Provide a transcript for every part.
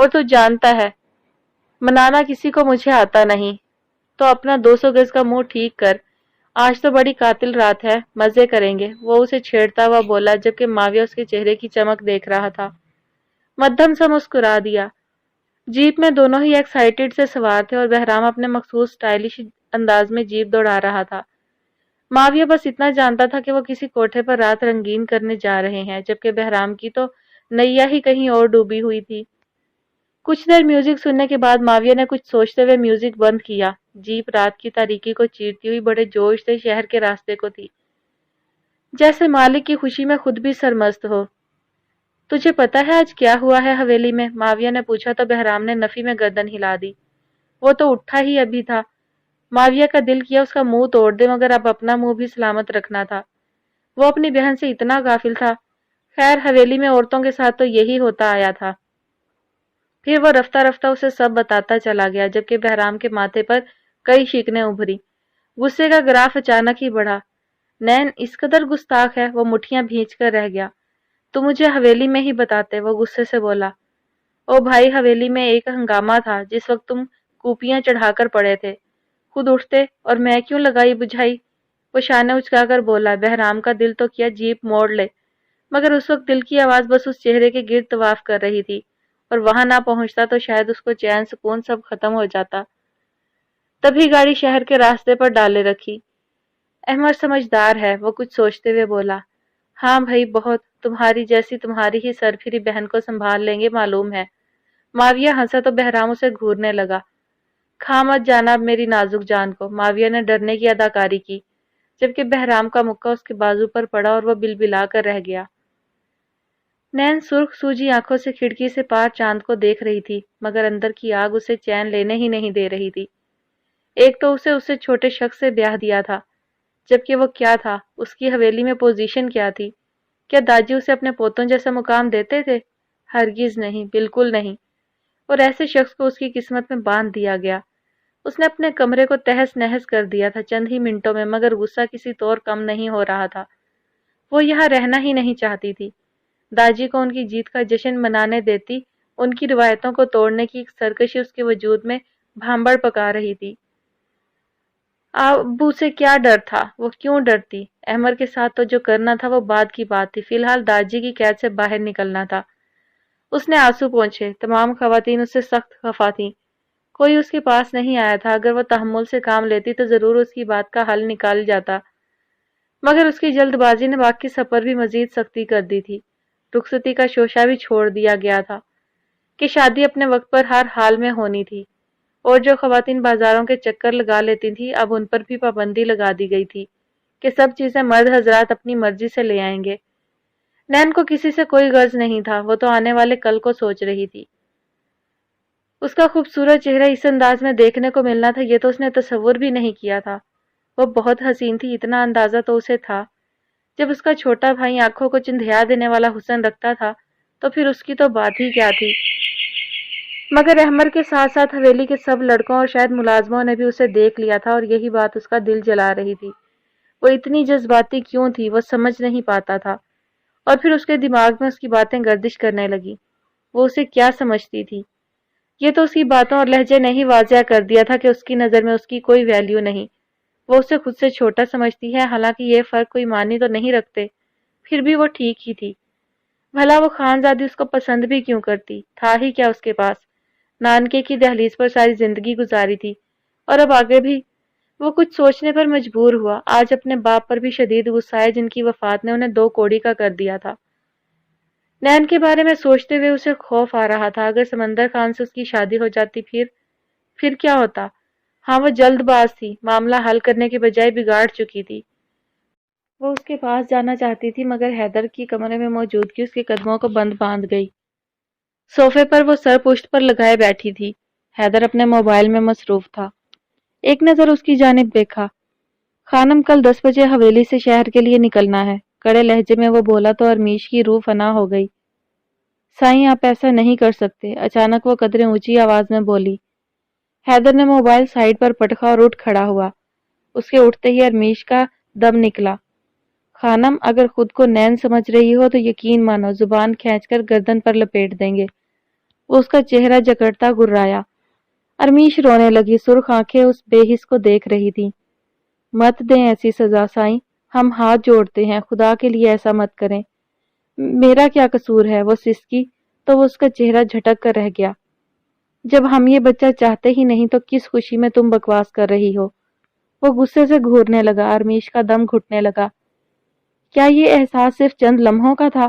اور تو جانتا ہے منانا کسی کو مجھے آتا نہیں، تو اپنا 200 گز کا منہ ٹھیک کر، آج تو بڑی قاتل رات ہے، مزے کریں گے، وہ اسے چھیڑتا ہوا بولا، جبکہ ماویہ اس کے چہرے کی چمک دیکھ رہا تھا۔ مدھم سا مسکرا دیا۔ جیپ میں دونوں ہی ایکسائٹیڈ سے سوار تھے اور بہرام اپنے مخصوص سٹائلش انداز میں جیپ دوڑا رہا تھا۔ ماویہ بس اتنا جانتا تھا کہ وہ کسی کوٹھے پر رات رنگین کرنے جا رہے ہیں، جبکہ بہرام کی تو نیا ہی کہیں اور ڈوبی ہوئی تھی۔ کچھ دیر میوزک سننے کے بعد ماویہ نے کچھ سوچتے ہوئے میوزک بند کیا۔ جیپ رات کی تاریکی کو چیرتی ہوئی بڑے جوش سے شہر کے راستے کو تھی، جیسے مالک کی خوشی میں خود بھی سرمست ہو۔ تجھے پتا ہے آج کیا ہوا ہے حویلی میں؟ ماویہ نے پوچھا تو بہرام نے نفی میں گردن ہلا دی۔ وہ تو اٹھا ہی ابھی تھا۔ ماویہ کا دل کیا اس کا منہ توڑ دے، مگر اب اپنا منہ بھی سلامت رکھنا تھا۔ وہ اپنی بہن سے اتنا غافل تھا۔ خیر حویلی میں عورتوں کے ساتھ تو یہی ہوتا آیا تھا۔ پھر وہ رفتہ رفتہ اسے سب بتاتا چلا گیا، جبکہ بہرام کے ماتھے پر کئی شکنیں ابھری۔ غصے کا گراف اچانک ہی بڑھا۔ نین اس قدر گستاخ ہے، وہ مٹھیاں بھینچ کر رہ گیا۔ تو مجھے حویلی میں ہی بتاتے، وہ غصے سے بولا۔ او بھائی، حویلی میں ایک ہنگامہ تھا جس وقت تم کوپیاں چڑھا کر پڑے تھے، خود اٹھتے اور میں کیوں لگائی بجھائی؟ وہ شانے اچکا کر بولا۔ بہرام کا دل تو کیا جیپ موڑ لے، مگر اس وقت دل کی آواز بس اس چہرے کے گرد طواف کر رہی تھی، اور وہاں نہ پہنچتا تو شاید اس کو چین سکون سب ختم ہو جاتا۔ تبھی گاڑی شہر کے راستے پر ڈالے رکھی۔ احمد سمجھدار ہے، وہ کچھ سوچتے ہوئے بولا۔ ہاں بھائی بہت، تمہاری جیسی تمہاری ہی سرپھری بہن کو سنبھال لیں گے معلوم ہے۔ ماویہ ہنسا تو بہرام اسے گھورنے لگا۔ کھا مت جانا اب میری نازک جان کو، ماویہ نے ڈرنے کی اداکاری کی، جبکہ بہرام کا مکہ اس کے بازو پر پڑا اور وہ بلبلا کر رہ گیا۔ نین سرخ سوجی آنکھوں سے کھڑکی سے پار چاند کو دیکھ رہی تھی، مگر اندر کی آگ اسے چین لینے ہی نہیں دے رہی تھی۔ ایک تو اسے چھوٹے شخص سے بیاہ دیا تھا، جبکہ وہ کیا تھا، اس کی حویلی میں پوزیشن کیا تھی؟ کیا داجی اسے اپنے پوتوں جیسا مقام دیتے تھے؟ ہرگز نہیں، بالکل نہیں۔ اور ایسے شخص کو اس کی قسمت میں باندھ دیا گیا۔ اس نے اپنے کمرے کو تہس نہس کر دیا تھا چند ہی منٹوں میں، مگر غصہ کسی طور کم نہیں ہو رہا تھا۔ وہ یہاں رہنا ہی نہیں چاہتی تھی۔ داجی کو ان کی جیت کا جشن منانے دیتی، ان کی روایتوں کو توڑنے کی ایک سرکشی اس کے وجود میں بھانبڑ پکا رہی تھی۔ ابو سے کیا ڈر تھا؟ وہ کیوں ڈرتی؟ احمد کے ساتھ تو جو کرنا تھا وہ بعد کی بات تھی، فی الحال داجی کی قید سے باہر نکلنا تھا۔ اس نے آنسو پونچھے۔ تمام خواتین اس سے سخت خفا تھیں۔ کوئی اس کے پاس نہیں آیا تھا۔ اگر وہ تحمل سے کام لیتی تو ضرور اس کی بات کا حل نکال جاتا، مگر اس کی جلد بازی نے باقی سب پر بھی مزید سختی کر دی تھی۔ رخصتی کا شوشہ بھی چھوڑ دیا گیا تھا کہ شادی اپنے وقت پر ہر حال میں ہونی تھی، اور جو خواتین بازاروں کے چکر لگا لیتی تھیں اب ان پر بھی پابندی لگا دی گئی تھی کہ سب چیزیں مرد حضرات اپنی مرضی سے لے آئیں گے۔ نین کو کسی سے کوئی غرض نہیں تھا، وہ تو آنے والے کل کو سوچ رہی تھی۔ اس کا خوبصورت چہرہ اس انداز میں دیکھنے کو ملنا تھا، یہ تو اس نے تصور بھی نہیں کیا تھا۔ وہ بہت حسین تھی، اتنا اندازہ تو اسے تھا۔ جب اس کا چھوٹا بھائی آنکھوں کو چندھیا دینے والا حسن رکھتا تھا تو پھر اس کی تو بات ہی کیا تھی۔ مگر احمد کے ساتھ ساتھ حویلی کے سب لڑکوں اور شاید ملازموں نے بھی اسے دیکھ لیا تھا، اور یہی بات اس کا دل جلا رہی تھی۔ وہ اتنی جذباتی کیوں تھی وہ سمجھ نہیں پاتا تھا، اور پھر اس کے دماغ میں اس کی باتیں گردش کرنے لگی۔ وہ اسے کیا سمجھتی تھی؟ یہ تو اس کی باتوں اور لہجے نے ہی واضح کر دیا تھا کہ اس کی نظر میں اس کی کوئی ویلیو نہیں۔ وہ اسے خود سے چھوٹا سمجھتی ہے، حالانکہ یہ فرق کوئی معنی تو نہیں رکھتے۔ پھر بھی وہ ٹھیک ہی تھی۔ بھلا وہ خانزادی اس کو پسند بھی کیوں کرتی؟ تھا ہی کیا اس کے پاس؟ نانکے کی دہلیز پر ساری زندگی گزاری تھی، اور اب آگے بھی۔ وہ کچھ سوچنے پر مجبور ہوا۔ آج اپنے باپ پر بھی شدید غصہ ہے جن کی وفات نے انہیں 2 کوڑی کا کر دیا تھا۔ نین کے بارے میں سوچتے ہوئے اسے خوف آ رہا تھا، اگر سمندر خان سے اس کی شادی ہو جاتی پھر کیا ہوتا؟ ہاں وہ جلد باز تھی، معاملہ حل کرنے کے بجائے بگاڑ چکی تھی۔ وہ اس کے پاس جانا چاہتی تھی، مگر حیدر کی کمرے میں موجودگی اس کے قدموں کو بند باندھ گئی۔ صوفے پر وہ سر پشت پر لگائے بیٹھی تھی۔ حیدر اپنے موبائل میں مصروف تھا۔ ایک نظر اس کی جانب دیکھا۔ خانم کل 10 بجے حویلی سے شہر کے لیے نکلنا ہے، کڑے لہجے میں وہ بولا تو ارمیش کی روح فنا ہو گئی۔ سائیں آپ ایسا نہیں کر سکتے، اچانک وہ قدرے اونچی آواز میں بولی۔ حیدر نے موبائل سائیڈ پر پٹکا اور اٹھ کھڑا ہوا۔ اس کے اٹھتے ہی ارمیش کا دم نکلا۔ خانم اگر خود کو نین سمجھ رہی ہو تو یقین مانو زبان کھینچ کر گردن پر لپیٹ دیں گے۔ وہ اس کا چہرہ جکڑتا گرایا۔ ارمیش رونے لگی، سرخ آنکھیں اس بے حس کو دیکھ رہی تھی۔ مت دیں ایسی سزا سائیں، ہم ہاتھ جوڑتے ہیں، خدا کے لیے ایسا مت کریں۔ میرا کیا قصور ہے؟ وہ سسکی تو وہ اس کا چہرہ جھٹک کر رہ گیا۔ جب ہم یہ بچہ چاہتے ہی نہیں تو کس خوشی میں تم بکواس کر رہی ہو؟ وہ غصے سے گھورنے لگا، ارمیش کا دم گھٹنے لگا۔ کیا یہ احساس صرف چند لمحوں کا تھا؟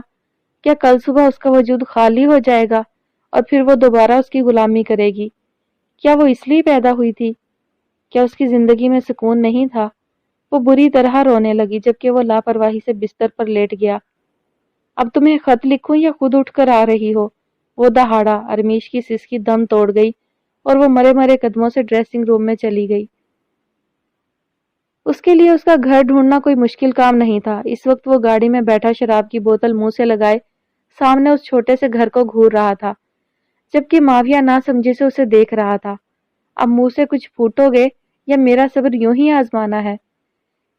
کیا کل صبح اس کا وجود خالی ہو جائے گا اور پھر وہ دوبارہ اس کی غلامی کرے گی؟ کیا وہ اس لیے پیدا ہوئی تھی؟ کیا اس کی زندگی میں سکون نہیں تھا؟ وہ بری طرح رونے لگی جبکہ وہ لاپرواہی سے بستر پر لیٹ گیا۔ اب تمہیں خط لکھوں یا خود اٹھ کر آ رہی ہو؟ وہ دہاڑا۔ ارمیش کی سسکی دم توڑ گئی اور وہ مرے مرے قدموں سے ڈریسنگ روم میں چلی گئی۔ اس کے لیے اس کا گھر ڈھونڈنا کوئی مشکل کام نہیں تھا۔ اس وقت وہ گاڑی میں بیٹھا شراب کی بوتل منہ سے لگائے سامنے اس چھوٹے سے گھر کو گھور رہا تھا، جبکہ ماویہ نہ سمجھے سے اسے دیکھ رہا تھا۔ اب منہ سے کچھ پھوٹو گے یا میرا صبر یوں ہی آزمانا ہے؟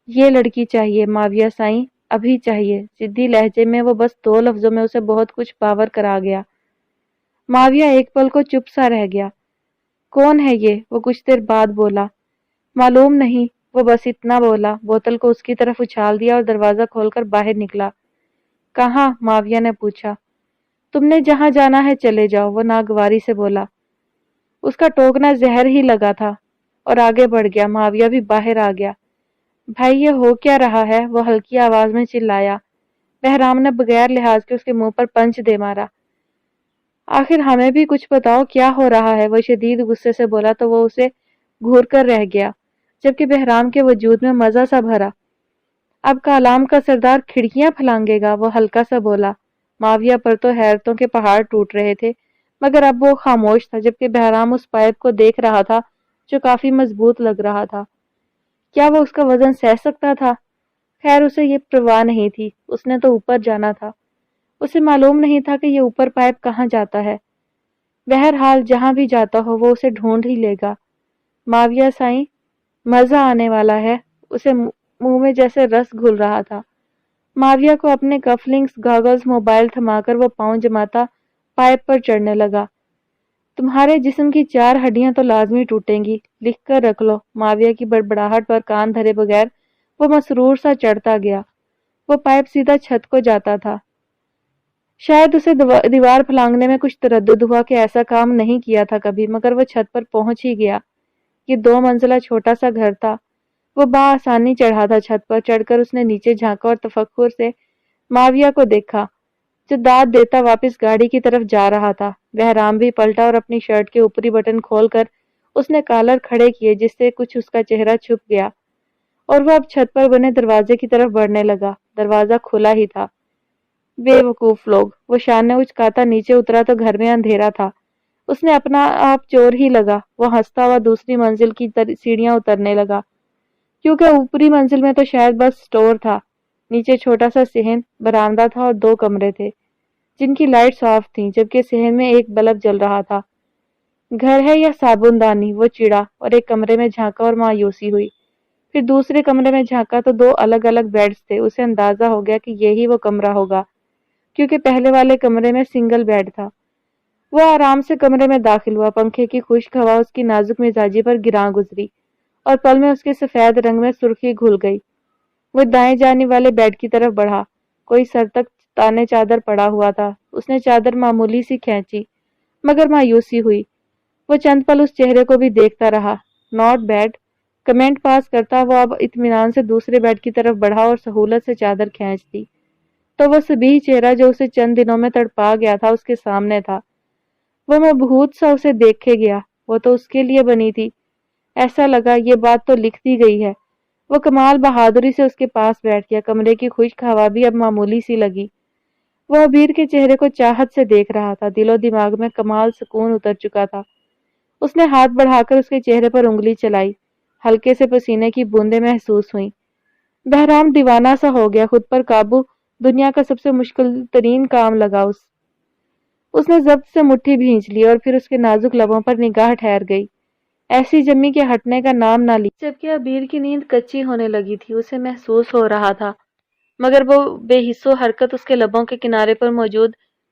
یہ لڑکی چاہیے ماویہ سائیں، ابھی چاہیے۔ ضدی لہجے میں وہ بس 2 لفظوں میں اسے بہت کچھ باور کرا گیا۔ ماویہ ایک پل کو چپ سا رہ گیا۔ کون ہے یہ؟ وہ کچھ دیر بعد بولا۔ معلوم نہیں، وہ بس اتنا بولا، بوتل کو اس کی طرف اچھال دیا اور دروازہ کھول کر باہر نکلا۔ کہاں؟ ماویہ نے پوچھا۔ تم نے جہاں جانا ہے چلے جاؤ، وہ ناگواری سے بولا۔ اس کا ٹوکنا زہر ہی لگا تھا اور آگے بڑھ گیا۔ ماویہ بھی باہر آ گیا۔ بھائی یہ ہو کیا رہا ہے؟ وہ ہلکی آواز میں چلایا۔ بہرام نے بغیر لحاظ کے اس کے منہ پر پنچ دے مارا۔ آخر ہمیں بھی کچھ بتاؤ، کیا ہو رہا ہے؟ وہ شدید غصے سے بولا تو وہ اسے گھور کر رہ گیا، جبکہ بہرام کے وجود میں مزہ سا بھرا۔ اب کالام کا سردار کھڑکیاں پھلانگے گا، وہ ہلکا سا بولا۔ ماویہ پر تو حیرتوں کے پہاڑ ٹوٹ رہے تھے، مگر اب وہ خاموش تھا، جبکہ بہرام اس پائپ کو دیکھ رہا تھا جو کافی مضبوط لگ رہا تھا۔ کیا وہ اس کا وزن سہ سکتا تھا؟ خیر اسے یہ پرواہ نہیں تھی، اس نے تو اوپر جانا تھا۔ اسے معلوم نہیں تھا کہ یہ اوپر پائپ کہاں جاتا ہے۔ بہرحال جہاں بھی جاتا ہو وہ اسے ڈھونڈ ہی لے گا۔ ماویہ سائیں، مزہ آنے والا ہے۔ اسے منہ میں جیسے رس گھل رہا تھا۔ ماویہ کو اپنے کف لنکس، گاگلز، موبائل تھما کر وہ پاؤں جماتا پائپ پر چڑھنے لگا۔ تمہارے جسم کی 4 ہڈیاں تو لازمی ٹوٹیں گی، لکھ کر رکھ لو۔ ماویہ کی بڑبڑاہٹ پر کان دھرے بغیر وہ مسرور سا چڑھتا گیا۔ وہ پائپ سیدھا چھت کو جاتا تھا۔ شاید اسے دیوار پھلانگنے میں کچھ تردد ہوا کہ ایسا کام نہیں کیا تھا کبھی، مگر وہ چھت پر پہنچ ہی گیا۔ یہ 2 منزلہ چھوٹا سا گھر تھا۔ وہ بآسانی چڑھا تھا چھت پر۔ چڑھ کر اس نے نیچے جھانکا اور تفکر سے ماویہ کو دیکھا جو داد دیتا واپس گاڑی کی طرف جا رہا تھا۔ بہرام بھی پلٹا اور اپنی شرٹ کے اوپری بٹن کھول کر اس نے کالر کھڑے کیے جس سے کچھ اس کا چہرہ چھپ گیا، اور وہ اب چھت پر بنے دروازے کی طرف بڑھنے لگا۔ دروازہ کھلا ہی تھا۔ بے وقوف لوگ! وہ شانے اچکاتا نیچے اترا تو گھر میں اندھیرا تھا۔ اس نے اپنا آپ چور ہی لگا۔ وہ ہنستا ہوا دوسری منزل کی سیڑھیاں اترنے لگا، کیونکہ اوپری منزل میں تو شاید بس سٹور تھا۔ نیچے چھوٹا سا صحن، برآمدہ تھا اور 2 کمرے تھے جن کی لائٹس آف تھیں، جبکہ صحن میں ایک بلب جل رہا تھا۔ گھر ہے یا صابن دانی؟ وہ چڑا اور ایک کمرے میں جھانکا اور مایوسی ہوئی۔ پھر دوسرے کمرے میں جھانکا تو 2 الگ الگ بیڈز تھے۔ اسے اندازہ ہو گیا کہ یہی وہ کمرہ ہوگا، کیونکہ پہلے والے کمرے میں سنگل بیڈ تھا۔ وہ آرام سے کمرے میں داخل ہوا۔ پنکھے کی خشک ہوا اس کی نازک مزاجی پر گراں گزری اور پل میں اس کے سفید رنگ میں سرخی گھل گئی۔ وہ دائیں جانب والے بیڈ کی طرف بڑھا۔ کوئی سر تک تانے چادر پڑا ہوا تھا۔ اس نے چادر معمولی سی کھینچی، مگر مایوسی ہوئی۔ وہ چند پل اس چہرے کو بھی دیکھتا رہا۔ ناٹ بیڈ کمنٹ پاس کرتا وہ اب اطمینان سے دوسرے بیڈ کی طرف بڑھا اور سہولت سے چادر کھینچ دی تو وہ سبھی چہرہ جو اسے چند دنوں میں تڑپا گیا تھا اس کے سامنے تھا۔ وہ مبہوت سا اسے دیکھے گیا۔ وہ تو اس کے لیے بنی تھی۔ ایسا لگا یہ بات تو لکھ دی گئی ہے۔ وہ کمال بہادری سے اس کے پاس بیٹھ گیا۔ کمرے کی خشک ہوا بھی اب معمولی سی لگی۔ وہ ابیر کے چہرے کو چاہت سے دیکھ رہا تھا۔ دل و دماغ میں کمال سکون اتر چکا تھا۔ اس نے ہاتھ بڑھا کر اس کے چہرے پر انگلی چلائی۔ ہلکے سے پسینے کی بوندیں محسوس ہوئیں۔ بہرام دیوانہ سا ہو گیا۔ خود پر قابو دنیا کا سب سے مشکل ترین کام لگا اس نے ضبط سے مٹھی بھینچ لی اور پھر اس کے نازک لبوں پر نگاہ ٹھہر گئی، ایسی جمی کے ہٹنے کا نام نہ لی۔ جبکہ ابیر کی نیند کچی ہونے لگی تھی، اسے محسوس ہو رہا تھا، مگر وہ بے حس و حرکت اس کے لبوں کے کنارے پر موجود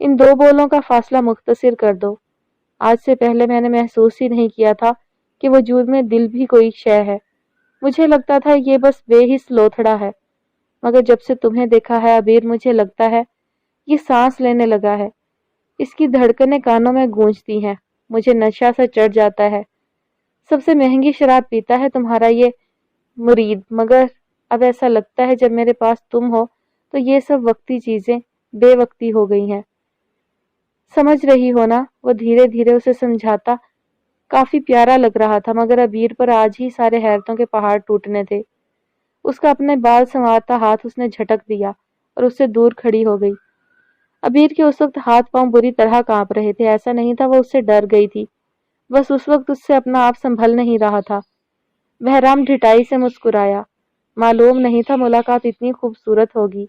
ان دو بولوں کا فاصلہ مختصر کر دو۔ آج سے پہلے میں نے محسوس ہی نہیں کیا تھا کہ وجود میں دل بھی کوئی شے ہے۔ مجھے لگتا تھا یہ بس بے حس لوتھڑا ہے، مگر جب سے تمہیں دیکھا ہے عبیر، مجھے لگتا ہے یہ سانس لینے لگا ہے۔ اس کی دھڑکنیں کانوں میں گونجتی ہیں، مجھے نشہ سا چڑھ جاتا ہے۔ سب سے مہنگی شراب پیتا ہے تمہارا یہ مرید، مگر اب ایسا لگتا ہے جب میرے پاس تم ہو تو یہ سب وقتی چیزیں بے وقتی ہو گئی ہیں۔ سمجھ رہی ہو نا؟ وہ دھیرے دھیرے اسے سمجھاتا۔ کافی پیارا لگ رہا تھا، مگر عبیر پر آج ہی سارے حیرتوں کے پہاڑ ٹوٹنے تھے۔ اس کا اپنے بال سنوارتا ہاتھ اس نے جھٹک دیا اور اس سے دور کھڑی ہو گئی۔ عبیر کے اس وقت ہاتھ پاؤں بری طرح کانپ رہے تھے۔ ایسا نہیں تھا وہ اس سے ڈر گئی تھی، بس اس وقت اس سے اپنا آپ سنبھل نہیں رہا تھا۔ بہرام ڈھٹائی سے مسکرایا۔ معلوم نہیں تھا ملاقات اتنی خوبصورت ہوگی۔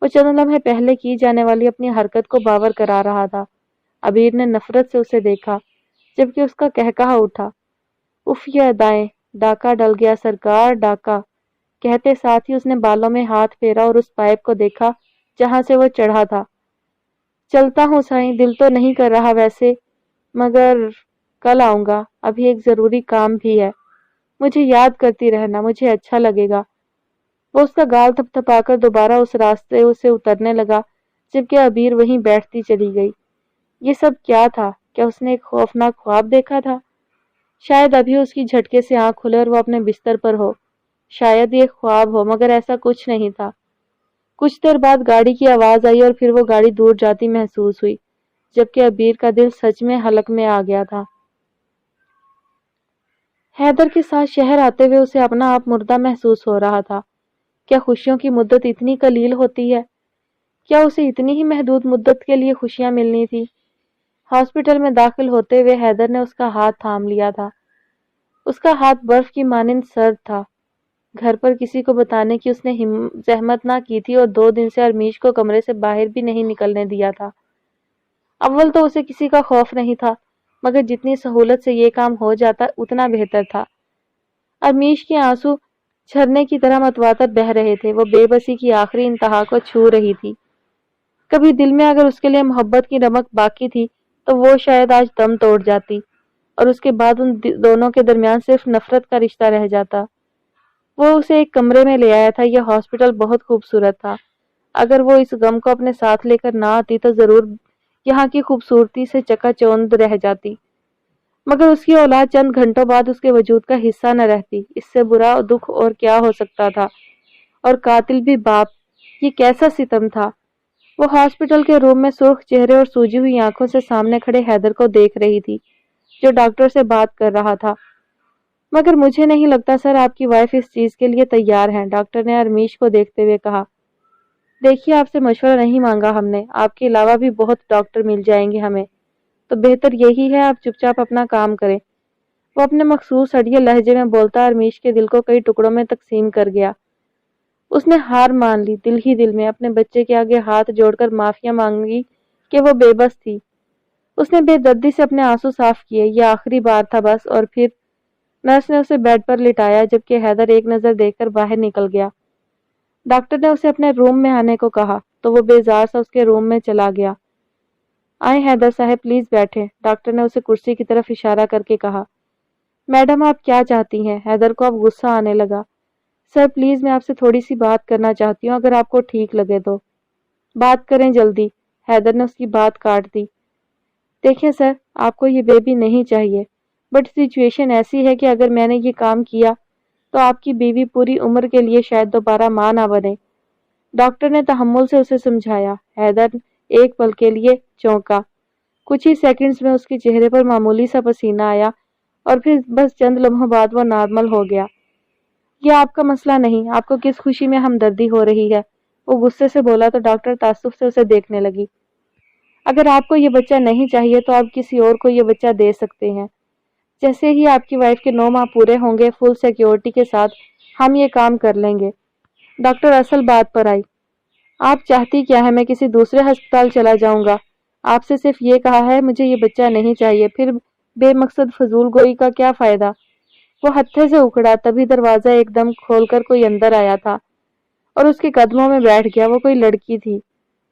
وہ چند لمحے پہلے کی جانے والی اپنی حرکت کو باور کرا رہا تھا۔ عبیر نے نفرت سے اسے دیکھا، جبکہ اس کا قہقہا اٹھا۔ اف یہ ادائیں! ڈاکہ ڈل گیا سرکار، ڈاکہ! کہتے ساتھ ہی اس نے بالوں میں ہاتھ پھیرا اور اس پائپ کو دیکھا جہاں سے وہ چڑھا تھا۔ چلتا ہوں سائیں، دل تو نہیں کر رہا ویسے، مگر کل آؤں گا، ابھی ایک ضروری کام بھی ہے۔ مجھے یاد کرتی رہنا، مجھے اچھا لگے گا۔ وہ اس کا گال تھپ تھپا کر دوبارہ اس راستے سے اترنے لگا، جبکہ عبیر وہیں بیٹھتی چلی گئی۔ یہ سب کیا تھا؟ کیا اس نے ایک خوفناک خواب دیکھا تھا؟ شاید ابھی اس کی جھٹکے سے آنکھ کھلے اور وہ اپنے بستر پر ہو۔ شاید یہ خواب ہو، مگر ایسا کچھ نہیں تھا۔ کچھ دیر بعد گاڑی کی آواز آئی اور پھر وہ گاڑی دور جاتی محسوس ہوئی، جبکہ عبیر کا دل سچ میں حلق میں آ گیا تھا۔ حیدر کے ساتھ شہر آتے ہوئے اسے اپنا آپ مردہ محسوس ہو رہا تھا۔ کیا خوشیوں کی مدت اتنی قلیل ہوتی ہے؟ کیا اسے اتنی ہی محدود مدت کے لیے خوشیاں ملنی تھی؟ ہاسپٹل میں داخل ہوتے ہوئے حیدر نے اس کا ہاتھ تھام لیا تھا۔ اس کا ہاتھ برف کی مانند سرد تھا۔ گھر پر کسی کو بتانے کی اس نے زحمت نہ کی تھی اور 2 دن سے ارمیش کو کمرے سے باہر بھی نہیں نکلنے دیا تھا۔ اول تو اسے کسی کا خوف نہیں تھا، مگر جتنی سہولت سے یہ کام ہو جاتا اتنا بہتر تھا۔ ارمیش کے آنسو جھرنے کی طرح متواتر بہہ رہے تھے، وہ بے بسی کی آخری انتہا کو چھو رہی تھی۔ کبھی دل میں اگر اس کے لیے محبت کی رمق باقی تھی تو وہ شاید آج دم توڑ جاتی، اور اس کے بعد ان دونوں کے درمیان صرف نفرت کا رشتہ رہ جاتا۔ وہ اسے ایک کمرے میں لے آیا تھا۔ یہ ہاسپٹل بہت خوبصورت تھا۔ اگر وہ اس غم کو اپنے ساتھ لے کر نہ آتی تو ضرور یہاں کی خوبصورتی سے چکا چوند رہ جاتی، مگر اس کی اولاد چند گھنٹوں بعد اس کے وجود کا حصہ نہ رہتی۔ اس سے برا دکھ اور کیا ہو سکتا تھا؟ اور قاتل بھی باپ! یہ کیسا ستم تھا! وہ ہاسپٹل کے روم میں سرخ چہرے اور سوجی ہوئی آنکھوں سے سامنے کھڑے حیدر کو دیکھ رہی تھی، جو ڈاکٹر سے بات کر رہا تھا۔ مگر مجھے نہیں لگتا سر آپ کی وائف اس چیز کے لیے تیار ہیں، ڈاکٹر نے ارمیش کو دیکھتے ہوئے کہا۔ دیکھیے، آپ سے مشورہ نہیں مانگا ہم نے، آپ کے علاوہ بھی بہت ڈاکٹر مل جائیں گے ہمیں، تو بہتر یہی ہے آپ چپ چاپ اپنا کام کریں۔ وہ اپنے مخصوص ہٹیے لہجے میں بولتا ارمیش کے دل کو کئی ٹکڑوں میں تقسیم کر گیا۔ اس نے ہار مان لی، دل ہی دل میں اپنے بچے کے آگے ہاتھ جوڑ کر معافیاں مانگی کہ وہ بے بس تھی۔ اس نے بے دردی سے اپنے آنسو صاف کیے۔ یہ آخری بار تھا بس، اور پھر نرس نے اسے بیڈ پر لٹایا، جبکہ حیدر ایک نظر دیکھ کر باہر نکل گیا۔ ڈاکٹر نے اسے اپنے روم میں آنے کو کہا تو وہ بیزار سا اس کے روم میں چلا گیا۔ آئیں حیدر صاحب، پلیز بیٹھیں، ڈاکٹر نے اسے کرسی کی طرف اشارہ کر کے کہا۔ میڈم آپ کیا چاہتی ہیں؟ حیدر کو اب غصہ آنے لگا۔ سر پلیز، میں آپ سے تھوڑی سی بات کرنا چاہتی ہوں، اگر آپ کو ٹھیک لگے تو۔ بات کریں جلدی، حیدر نے اس کی بات کاٹ دی۔ دیکھیں سر، آپ کو یہ بیبی نہیں چاہیے، بٹ سچویشن ایسی ہے کہ اگر میں نے یہ کام کیا تو آپ کی بیوی پوری عمر کے لیے شاید دوبارہ ماں نہ بنے۔ ڈاکٹر نے تحمل سے اسے سمجھایا۔ حیدر ایک پل کے لیے چونکا۔ کچھ ہی سیکنڈز میں اس کے چہرے پر معمولی سا پسینہ آیا اور پھر بس چند لمحوں بعد وہ نارمل ہو گیا۔ یہ آپ کا مسئلہ نہیں، آپ کو کس خوشی میں ہمدردی ہو رہی ہے، وہ غصے سے بولا تو ڈاکٹر تعصب سے اسے دیکھنے لگی۔ اگر آپ کو یہ بچہ نہیں چاہیے تو آپ کسی اور کو یہ بچہ دے سکتے ہیں۔ جیسے ہی آپ کی وائف کے 9 ماہ پورے ہوں گے، فل سیکیورٹی کے ساتھ ہم یہ کام کر لیں گے۔ ڈاکٹر اصل بات پر آئی۔ آپ چاہتی کیا ہے؟ میں کسی دوسرے ہسپتال چلا جاؤں گا؟ آپ سے صرف یہ کہا ہے مجھے یہ بچہ نہیں چاہیے، پھر بے مقصد فضول گوئی کا کیا فائدہ؟ وہ ہتھے سے اکھڑا، تبھی دروازہ ایک دم کھول کر کوئی اندر آیا تھا اور اس کے قدموں میں بیٹھ گیا۔ وہ کوئی لڑکی تھی۔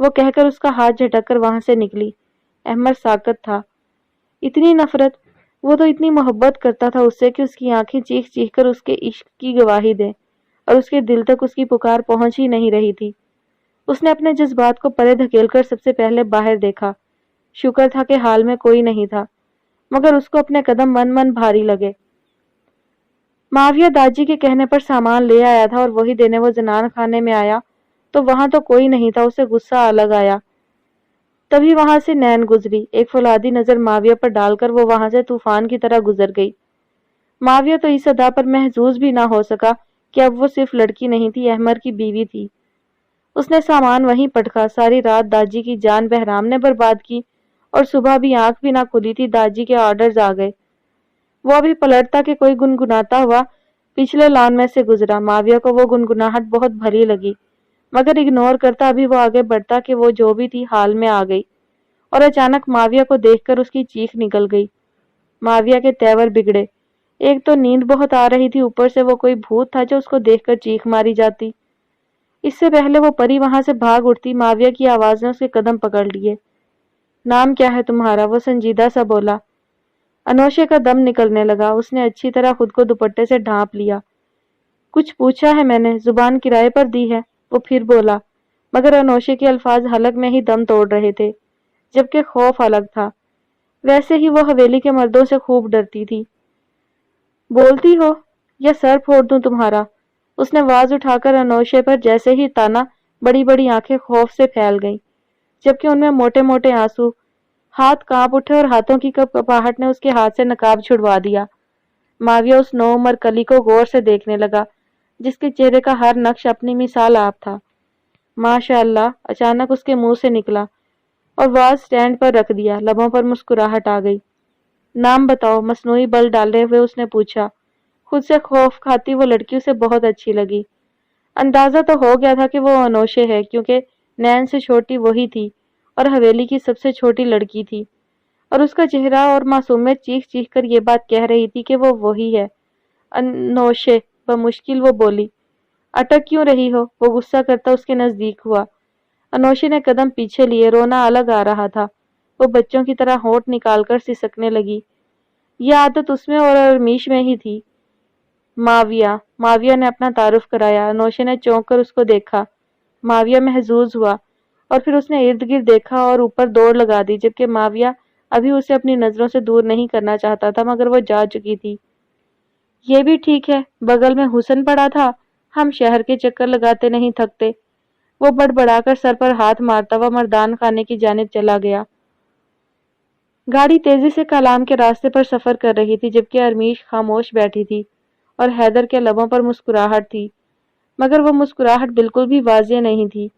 وہ کہہ کر اس کا ہاتھ جھٹک کر وہاں سے نکلی۔ احمد ساکت تھا۔ اتنی نفرت! وہ تو اتنی محبت کرتا تھا اس سے کہ اس کی آنکھیں چیخ چیخ کر اس کے عشق کی گواہی دیں، اور اس کے دل تک اس کی پکار پہنچ ہی نہیں رہی تھی۔ اس نے اپنے جذبات کو پرے دھکیل کر سب سے پہلے باہر دیکھا۔ شکر تھا کہ حال میں کوئی نہیں تھا، مگر اس کو اپنے قدم من بھاری لگے۔ معاویہ داجی کے کہنے پر سامان لے آیا تھا، اور وہی دینے وہ زنان خانے میں آیا تو وہاں تو کوئی نہیں تھا۔ اسے غصہ الگ آیا۔ تبھی وہاں سے نین گزری۔ ایک فولادی نظر معاویہ پر ڈال کر وہ وہاں سے طوفان کی طرح گزر گئی۔ معاویہ تو اس ادا پر محظوظ بھی نہ ہو سکا کہ اب وہ صرف لڑکی نہیں تھی، احمد کی بیوی تھی۔ اس نے سامان وہیں پٹکا۔ ساری رات داجی کی جان بحرام نے برباد کی، اور صبح بھی آنکھ بھی نہ کھلی تھی داجی کے آرڈرز آ گئے۔ وہ ابھی پلٹتا کہ کوئی گنگناتا ہوا پچھلے لان میں سے گزرا۔ معاویہ کو وہ گنگناہٹ بہت بھلی لگی، مگر اگنور کرتا ابھی وہ آگے بڑھتا کہ وہ جو بھی تھی حال میں آ گئی، اور اچانک معاویہ کو دیکھ کر اس کی چیخ نکل گئی۔ معاویہ کے تیور بگڑے۔ ایک تو نیند بہت آ رہی تھی، اوپر سے وہ کوئی بھوت تھا جو اس کو دیکھ کر چیخ ماری جاتی۔ اس سے پہلے وہ پری وہاں سے بھاگ اٹھتی، معاویہ کی آواز نے اس کے قدم پکڑ لیے۔ نام کیا ہے تمہارا؟ وہ سنجیدہ سا بولا۔ انوشے کا دم نکلنے لگا۔ اس نے اچھی طرح خود کو دوپٹے سے ڈھانپ لیا۔ کچھ پوچھا ہے میں نے، زبان کرائے پر دی ہے، وہ پھر بولا، مگر انوشے کے الفاظ حلق میں ہی دم توڑ رہے تھے، جبکہ خوف الگ تھا۔ ویسے ہی وہ حویلی کے مردوں سے خوب ڈرتی تھی۔ بولتی ہو یا سر پھوڑ دوں تمہارا؟ اس نے آواز اٹھا کر انوشے پر جیسے ہی تانا، بڑی بڑی آنکھیں خوف سے پھیل گئیں، جبکہ ان میں موٹے موٹے آنسو۔ ہاتھ کانپ اٹھے اور ہاتھوں کی کپاہٹ نے اس کے ہاتھ سے نقاب چھڑوا دیا۔ معاویہ اس نو عمر کلی کو غور سے دیکھنے لگا، جس کے چہرے کا ہر نقش اپنی مثال آپ تھا۔ ماشاء اللہ! اچانک اس کے منہ سے نکلا، اور واز سٹینڈ پر رکھ دیا۔ لبوں پر مسکراہٹ آ گئی۔ نام بتاؤ، مصنوعی بل ڈالے ہوئے اس نے پوچھا۔ خود سے خوف کھاتی وہ لڑکی اسے بہت اچھی لگی۔ اندازہ تو ہو گیا تھا کہ وہ انوشے ہے، کیونکہ نین سے چھوٹی وہی تھی، اور حویلی کی سب سے چھوٹی لڑکی تھی، اور اس کا چہرہ اور معصومیت چیخ چیخ کر یہ بات کہہ رہی تھی کہ وہ وہی ہے۔ انوشے! بمشکل وہ بولی۔ اٹک کیوں رہی ہو؟ وہ غصہ کرتا اس کے نزدیک ہوا۔ انوشے نے قدم پیچھے لیے، رونا الگ آ رہا تھا۔ وہ بچوں کی طرح ہونٹ نکال کر سسکنے لگی۔ یہ عادت اس میں اور ارمیش میں ہی تھی۔ معاویہ نے اپنا تعارف کرایا۔ انوشے نے چونک کر اس کو دیکھا۔ معاویہ محظوظ ہوا، اور پھر اس نے ارد گرد دیکھا اور اوپر دوڑ لگا دی، جبکہ معاویہ ابھی اسے اپنی نظروں سے دور نہیں کرنا چاہتا تھا، مگر وہ جا چکی تھی۔ یہ بھی ٹھیک ہے، بغل میں حسن پڑا تھا، ہم شہر کے چکر لگاتے نہیں تھکتے۔ وہ بڑبڑا کر سر پر ہاتھ مارتا ہوا مردان خانے کی جانب چلا گیا۔ گاڑی تیزی سے کالام کے راستے پر سفر کر رہی تھی، جبکہ ارمیش خاموش بیٹھی تھی، اور حیدر کے لبوں پر مسکراہٹ تھی، مگر وہ مسکراہٹ بالکل بھی واضح نہیں تھی۔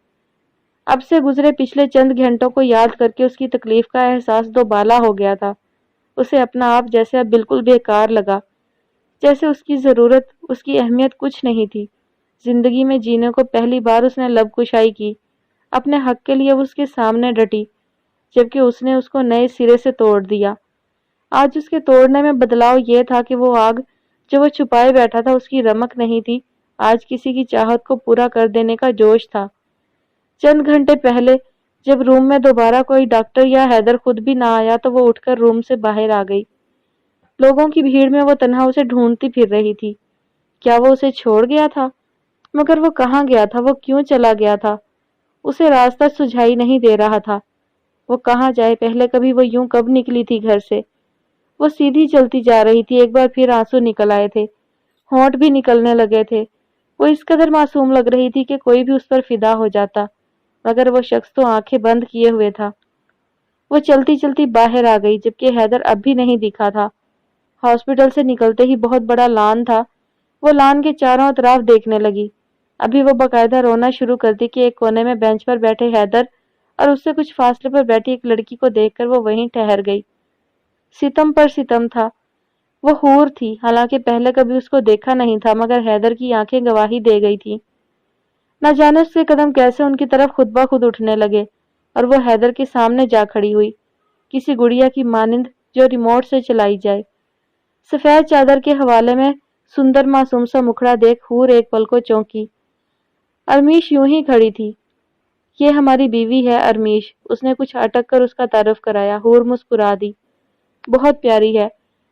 اب سے گزرے پچھلے چند گھنٹوں کو یاد کر کے اس کی تکلیف کا احساس دوبالا ہو گیا تھا۔ اسے اپنا آپ جیسے اب بالکل بیکار لگا، جیسے اس کی ضرورت، اس کی اہمیت کچھ نہیں تھی۔ زندگی میں جینے کو پہلی بار اس نے لب کشائی کی، اپنے حق کے لیے وہ اس کے سامنے ڈٹی، جبکہ اس نے اس کو نئے سرے سے توڑ دیا۔ آج اس کے توڑنے میں بدلاؤ یہ تھا کہ وہ آگ جو وہ چھپائے بیٹھا تھا اس کی رمق نہیں تھی، آج کسی کی چاہت کو پورا کر دینے کا جوش تھا۔ چند گھنٹے پہلے جب روم میں دوبارہ کوئی ڈاکٹر یا حیدر خود بھی نہ آیا تو وہ اٹھ کر روم سے باہر آ گئی۔ لوگوں کی بھیڑ میں وہ تنہا اسے ڈھونڈتی پھر رہی تھی۔ کیا وہ اسے چھوڑ گیا تھا؟ مگر وہ کہاں گیا تھا؟ وہ کیوں چلا گیا تھا؟ اسے راستہ سجھائی نہیں دے رہا تھا۔ وہ کہاں جائے؟ پہلے کبھی وہ یوں کب نکلی تھی گھر سے؟ وہ سیدھی چلتی جا رہی تھی، ایک بار پھر آنسو نکل آئے تھے، ہونٹ بھی نکلنے لگے تھے۔ وہ اس قدر معصوم لگ رہی تھی کہ کوئی بھی اس پر فدا ہو جاتا، مگر وہ شخص تو آنکھیں بند کیے ہوئے تھا۔ وہ چلتی چلتی باہر آ گئی، جبکہ حیدر اب بھی نہیں دکھا تھا۔ ہاسپٹل سے نکلتے ہی بہت بڑا لان تھا، وہ لان کے چاروں اطراف دیکھنے لگی۔ ابھی وہ باقاعدہ رونا شروع کرتی کہ ایک کونے میں بینچ پر بیٹھے حیدر اور اس سے کچھ فاصلے پر بیٹھی ایک لڑکی کو دیکھ کر وہ وہیں ٹھہر گئی۔ ستم پر ستم تھا۔ وہ حور تھی، حالانکہ پہلے کبھی اس کو دیکھا نہیں تھا، مگر حیدر کی آنکھیں گواہی دے گئی تھی۔ نہ جانے اس کے قدم کیسے ان کی طرف خود بخود اٹھنے لگے، اور وہ حیدر کے سامنے جا کھڑی ہوئی، کسی گڑیا کی مانند جو ریموٹ سے چلائی جائے۔ سفید چادر کے حوالے میں سندر معصوم سا مکھڑا دیکھ حور ایک پل کو چونکی۔ ارمیش یوں ہی کھڑی تھی۔ یہ ہماری بیوی ہے ارمیش، اس نے کچھ اٹک کر اس کا تعارف کرایا۔ حور مسکرا دی۔ بہت پیاری ہے،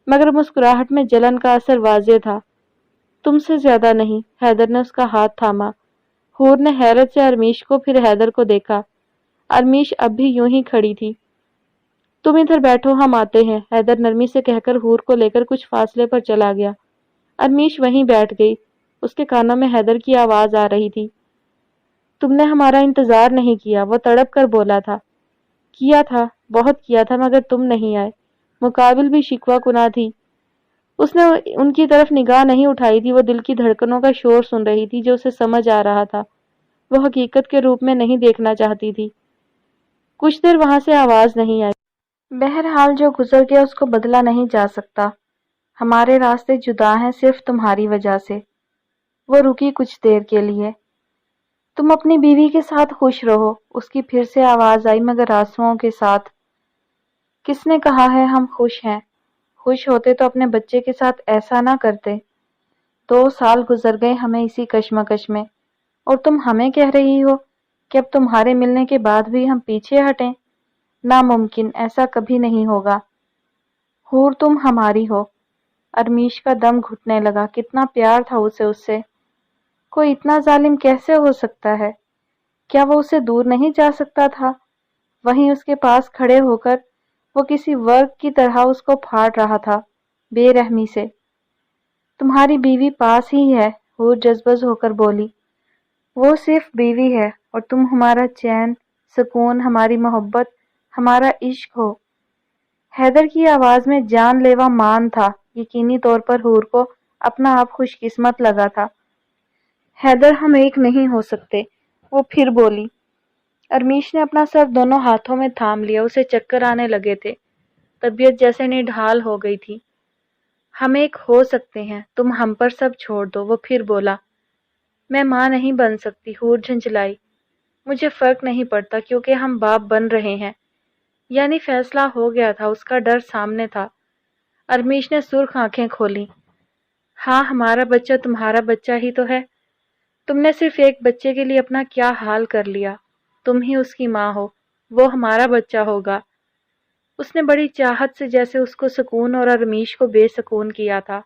مگر مسکراہٹ میں جلن کا اثر واضح تھا۔ تم سے زیادہ نہیں۔ حیدر نے اس کا ہاتھ تھاما۔ حور نے حیرت سے ارمیش کو پھر حیدر کو دیکھا۔ ارمیش اب بھی یوں ہی کھڑی تھی۔ تم ادھر بیٹھو، ہم آتے ہیں، حیدر نرمی سے کہہ کر حور کو لے کر کچھ فاصلے پر چلا گیا۔ ارمیش وہیں بیٹھ گئی۔ اس کے کانوں میں حیدر کی آواز آ رہی تھی۔ تم نے ہمارا انتظار نہیں کیا، وہ تڑپ کر بولا تھا۔ کیا تھا، بہت کیا تھا، مگر تم نہیں آئے۔ مقابل بھی شکوہ کنا تھی۔ اس نے ان کی طرف نگاہ نہیں اٹھائی تھی، وہ دل کی دھڑکنوں کا شور سن رہی تھی جو اسے سمجھ آ رہا تھا۔ وہ حقیقت کے روپ میں نہیں دیکھنا چاہتی تھی۔ کچھ دیر وہاں سے آواز نہیں آئی۔ بہرحال جو گزر گیا اس کو بدلا نہیں جا سکتا۔ ہمارے راستے جدا ہیں صرف تمہاری وجہ سے۔ وہ رکی کچھ دیر کے لیے۔ تم اپنی بیوی کے ساتھ خوش رہو، اس کی پھر سے آواز آئی مگر آنسوؤں کے ساتھ۔ کس نے کہا ہے ہم خوش ہیں؟ خوش ہوتے تو اپنے بچے کے ساتھ ایسا نہ کرتے۔ 2 سال گزر گئے ہمیں اسی کشمکش میں، اور تم ہمیں کہہ رہی ہو کہ اب تمہارے ملنے کے بعد بھی ہم پیچھے ہٹیں؟ ناممکن، ایسا کبھی نہیں ہوگا۔ حور تم ہماری ہو۔ ارمیش کا دم گھٹنے لگا، کتنا پیار تھا اسے اس سے۔ کوئی اتنا ظالم کیسے ہو سکتا ہے؟ کیا وہ اسے دور نہیں جا سکتا تھا؟ وہیں اس کے پاس کھڑے ہو کر وہ کسی ورگ کی طرح اس کو پھاڑ رہا تھا، بے رحمی سے۔ تمہاری بیوی پاس ہی ہے، حور جذبز ہو کر بولی۔ وہ صرف بیوی ہے، اور تم ہمارا چین، سکون، ہماری محبت، ہمارا عشق ہو۔ حیدر کی آواز میں جان لیوا مان تھا۔ یقینی طور پر حور کو اپنا آپ خوش قسمت لگا تھا۔ حیدر ہم ایک نہیں ہو سکتے، وہ پھر بولی۔ ارمیش نے اپنا سر دونوں ہاتھوں میں تھام لیا، اسے چکر آنے لگے تھے، طبیعت جیسے نڈھال ہو گئی تھی۔ ہم ایک ہو سکتے ہیں، تم ہم پر سب چھوڑ دو، وہ پھر بولا۔ میں ماں نہیں بن سکتی، حور جھنجھلائی۔ مجھے فرق نہیں پڑتا کیونکہ ہم باپ بن رہے ہیں۔ یعنی فیصلہ ہو گیا تھا، اس کا ڈر سامنے تھا۔ ارمیش نے سرخ آنکھیں کھولیں۔ ہاں، ہمارا بچہ تمہارا بچہ ہی تو ہے۔ تم نے صرف ایک بچے کے لیے اپنا کیا حال کر لیا۔ تم ہی اس کی ماں ہو، وہ ہمارا بچہ ہوگا۔ اس نے بڑی چاہت سے جیسے اس کو سکون اور ارمیش کو بے سکون کیا تھا۔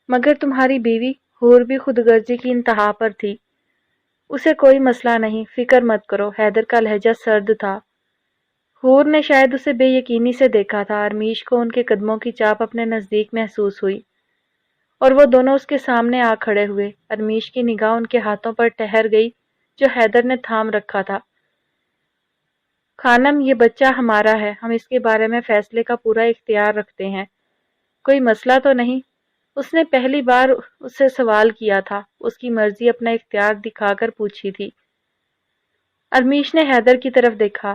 مگر تمہاری بیوی حور بھی خود غرضی کی انتہا پر تھی۔ اسے کوئی مسئلہ نہیں، فکر مت کرو، حیدر کا لہجہ سرد تھا۔ حور نے شاید اسے بے یقینی سے دیکھا تھا۔ ارمیش کو ان کے قدموں کی چاپ اپنے نزدیک محسوس ہوئی، اور وہ دونوں اس کے سامنے آ کھڑے ہوئے۔ ارمیش کی نگاہ ان کے ہاتھوں پر ٹھہر گئی جو حیدر نے تھام رکھا تھا۔ خانم، یہ بچہ ہمارا ہے، ہم اس کے بارے میں فیصلے کا پورا اختیار رکھتے ہیں۔ کوئی مسئلہ تو نہیں؟ اس نے پہلی بار اس سے سوال کیا تھا، اس کی مرضی اپنا اختیار دکھا کر پوچھی تھی۔ ارمیش نے حیدر کی طرف دیکھا۔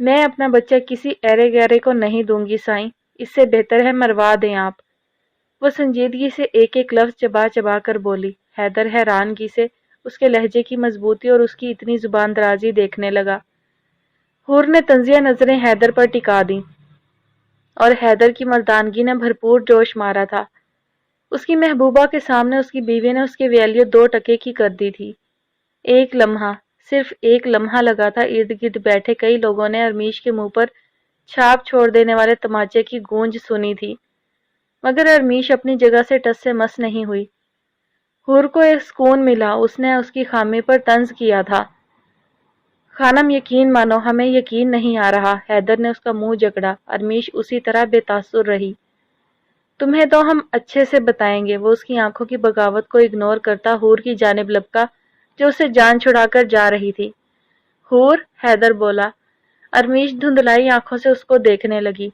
میں اپنا بچہ کسی ایرے گیرے کو نہیں دوں گی سائیں، اس سے بہتر ہے مروا دیں آپ۔ وہ سنجیدگی سے ایک ایک لفظ چبا چبا کر بولی۔ حیدر حیرانگی سے اس کے لہجے کی مضبوطی اور اس کی اتنی زبان درازی دیکھنے لگا۔ حور نے طنزیہ نظریں حیدر پر ٹکا دیں، اور حیدر کی مردانگی نے بھرپور جوش مارا تھا۔ اس کی محبوبہ کے سامنے اس کی بیوی نے اس کی ویلیو 2 ٹکے کی کر دی تھی۔ ایک لمحہ، صرف ایک لمحہ لگا تھا ارد گرد بیٹھے کئی لوگوں نے ارمیش کے منہ پر چھاپ چھوڑ دینے والے تماچے کی گونج سنی تھی، مگر ارمیش اپنی جگہ سے ٹس سے مس نہیں ہوئی۔ حور کو ایک سکون ملا، اس نے اس کی خامی پر طنز کیا تھا۔ خانم، یقین مانو، ہمیں یقین نہیں آ رہا۔ حیدر نے اس کا منہ جکڑا۔ ارمیش اسی طرح بے تاثر رہی۔ تمہیں تو ہم اچھے سے بتائیں گے۔ وہ اس کی آنکھوں کی بغاوت کو اگنور کرتا حور کی جانب لپکا جو اسے جان چھڑا کر جا رہی تھی۔ حور، حیدر بولا۔ ارمیش دھندلائی آنکھوں سے اس کو دیکھنے لگی۔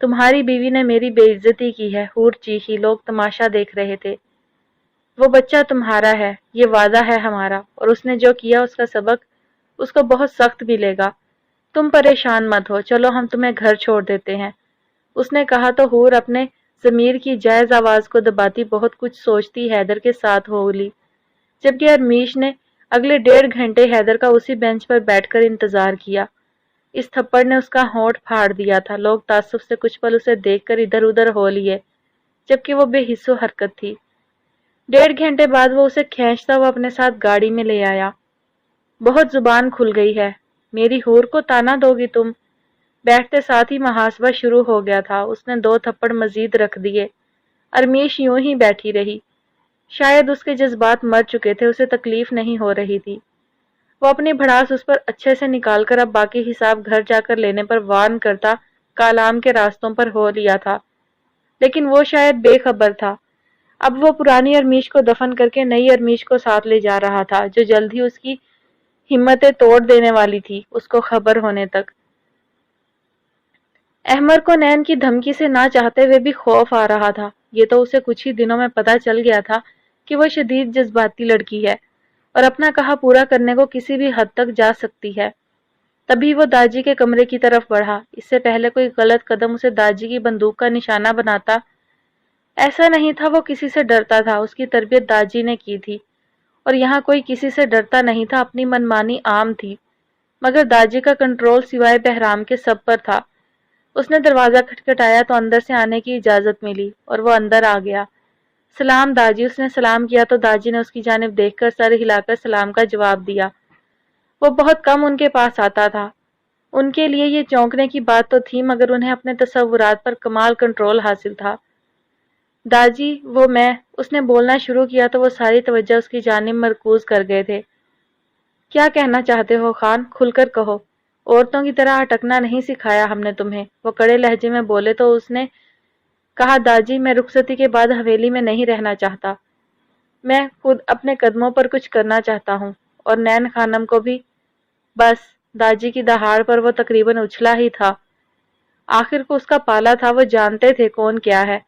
تمہاری بیوی نے میری بے عزتی کی ہے، حور چیخی۔ لوگ تماشا دیکھ رہے تھے۔ وہ بچہ تمہارا ہے، یہ وعدہ ہے ہمارا، اور اس نے جو کیا اس کا سبق اس کو بہت سخت ملے گا۔ تم پریشان مت ہو، چلو ہم تمہیں گھر چھوڑ دیتے ہیں۔ اس نے کہا تو حور اپنے ضمیر کی جائز آواز کو دباتی بہت کچھ سوچتی حیدر کے ساتھ ہو لی، جبکہ ارمیش نے اگلے 1.5 گھنٹے حیدر کا اسی بینچ پر بیٹھ کر انتظار کیا۔ اس تھپڑ نے اس کا ہونٹ پھاڑ دیا تھا۔ لوگ تعصب سے کچھ پل اسے دیکھ کر ادھر ادھر ہو لیے، جبکہ وہ بے حس و حرکت تھی۔ 1.5 گھنٹے بعد وہ اسے کھینچتا ہوا اپنے ساتھ گاڑی میں لے آیا۔ بہت زبان کھل گئی ہے، میری حور کو تانا دو گی تم؟ بیٹھتے ساتھ ہی محاسبہ شروع ہو گیا تھا۔ اس نے 2 تھپڑ مزید رکھ دیے۔ ارمیش یوں ہی بیٹھی رہی۔ شاید اس کے جذبات مر چکے تھے، اسے تکلیف نہیں ہو رہی تھی۔ وہ اپنی بھڑاس اس پر اچھے سے نکال کر اب باقی حساب گھر جا کر لینے پر وارن کرتا کالام کے راستوں پر ہو لیا تھا، لیکن وہ شاید بے خبر تھا۔ اب وہ پرانی ارمیش کو دفن کر کے نئی ارمیش کو ساتھ لے جا رہا تھا، جو جلد ہی اس کی ہمتیں توڑ دینے والی تھی، اس کو خبر ہونے تک۔ احمر کو نین کی دھمکی سے نہ چاہتے ہوئے بھی خوف آ رہا تھا۔ یہ تو اسے کچھ ہی دنوں میں پتہ چل گیا تھا کہ وہ شدید جذباتی لڑکی ہے اور اپنا کہا پورا کرنے کو کسی بھی حد تک جا سکتی ہے۔ تبھی وہ داجی کے کمرے کی طرف بڑھا۔ اس سے پہلے کوئی غلط قدم اسے داجی کی بندوق کا نشانہ بناتا۔ ایسا نہیں تھا وہ کسی سے ڈرتا تھا، اس کی تربیت داجی نے کی تھی، اور یہاں کوئی کسی سے ڈرتا نہیں تھا، اپنی منمانی عام تھی، مگر داجی کا کنٹرول سوائے بہرام کے سب پر تھا۔ اس نے دروازہ کھٹکھٹایا تو اندر سے آنے کی اجازت ملی اور وہ اندر آ گیا۔ سلام داجی، اس نے سلام کیا تو داجی نے اس کی جانب دیکھ کر سر ہلا کر سلام کا جواب دیا۔ وہ بہت کم ان کے پاس آتا تھا۔ ان کے لیے یہ چونکنے کی بات تو تھی، مگر انہیں اپنے تصورات پر کمال کنٹرول حاصل تھا۔ داجی، وہ میں، اس نے بولنا شروع کیا تو وہ ساری توجہ اس کی جانب مرکوز کر گئے تھے۔ کیا کہنا چاہتے ہو خان؟ کھل کر کہو، عورتوں کی طرح اٹکنا نہیں سکھایا ہم نے تمہیں، وہ کڑے لہجے میں بولے تو اس نے کہا داجی میں رخصتی کے بعد حویلی میں نہیں رہنا چاہتا، میں خود اپنے قدموں پر کچھ کرنا چاہتا ہوں، اور نین خانم کو بھی۔ بس، داجی کی دہاڑ پر وہ تقریباً اچھلا ہی تھا۔ آخر کو اس کا پالا تھا، وہ جانتے تھے کون کیا ہے۔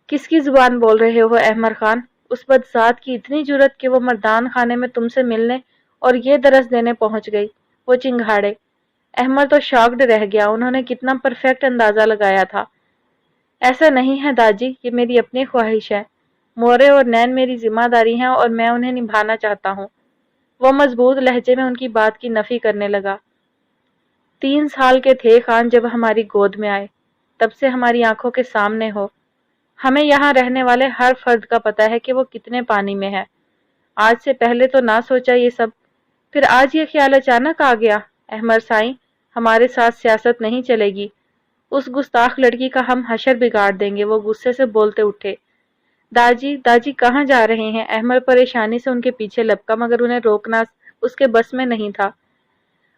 کس کی زبان بول رہے ہو احمر خان؟ اس بدذات کی اتنی جرت کہ وہ مردان خانے میں تم سے ملنے اور یہ درس دینے پہنچ گئی، وہ چنگھاڑے۔ احمر تو شاکڈ رہ گیا، انہوں نے کتنا پرفیکٹ اندازہ لگایا تھا۔ ایسا نہیں ہے داجی، یہ میری اپنی خواہش ہے، مورے اور نین میری ذمہ داری ہیں اور میں انہیں نبھانا چاہتا ہوں۔ وہ مضبوط لہجے میں ان کی بات کی نفی کرنے لگا۔ 3 سال کے تھے خان جب ہماری گود میں آئے، تب سے ہماری آنکھوں کے سامنے ہو۔ ہمیں یہاں رہنے والے ہر فرد کا پتہ ہے کہ وہ کتنے پانی میں ہے۔ آج سے پہلے تو نہ سوچا یہ سب، پھر آج یہ خیال اچانک آ گیا۔ احمر سائیں، ہمارے ساتھ سیاست نہیں چلے گی، اس گستاخ لڑکی کا ہم حشر بگاڑ دیں گے، وہ غصے سے بولتے اٹھے۔ داجی، داجی کہاں جا رہے ہیں؟ احمر پریشانی سے ان کے پیچھے لپکا، مگر انہیں روکنا اس کے بس میں نہیں تھا۔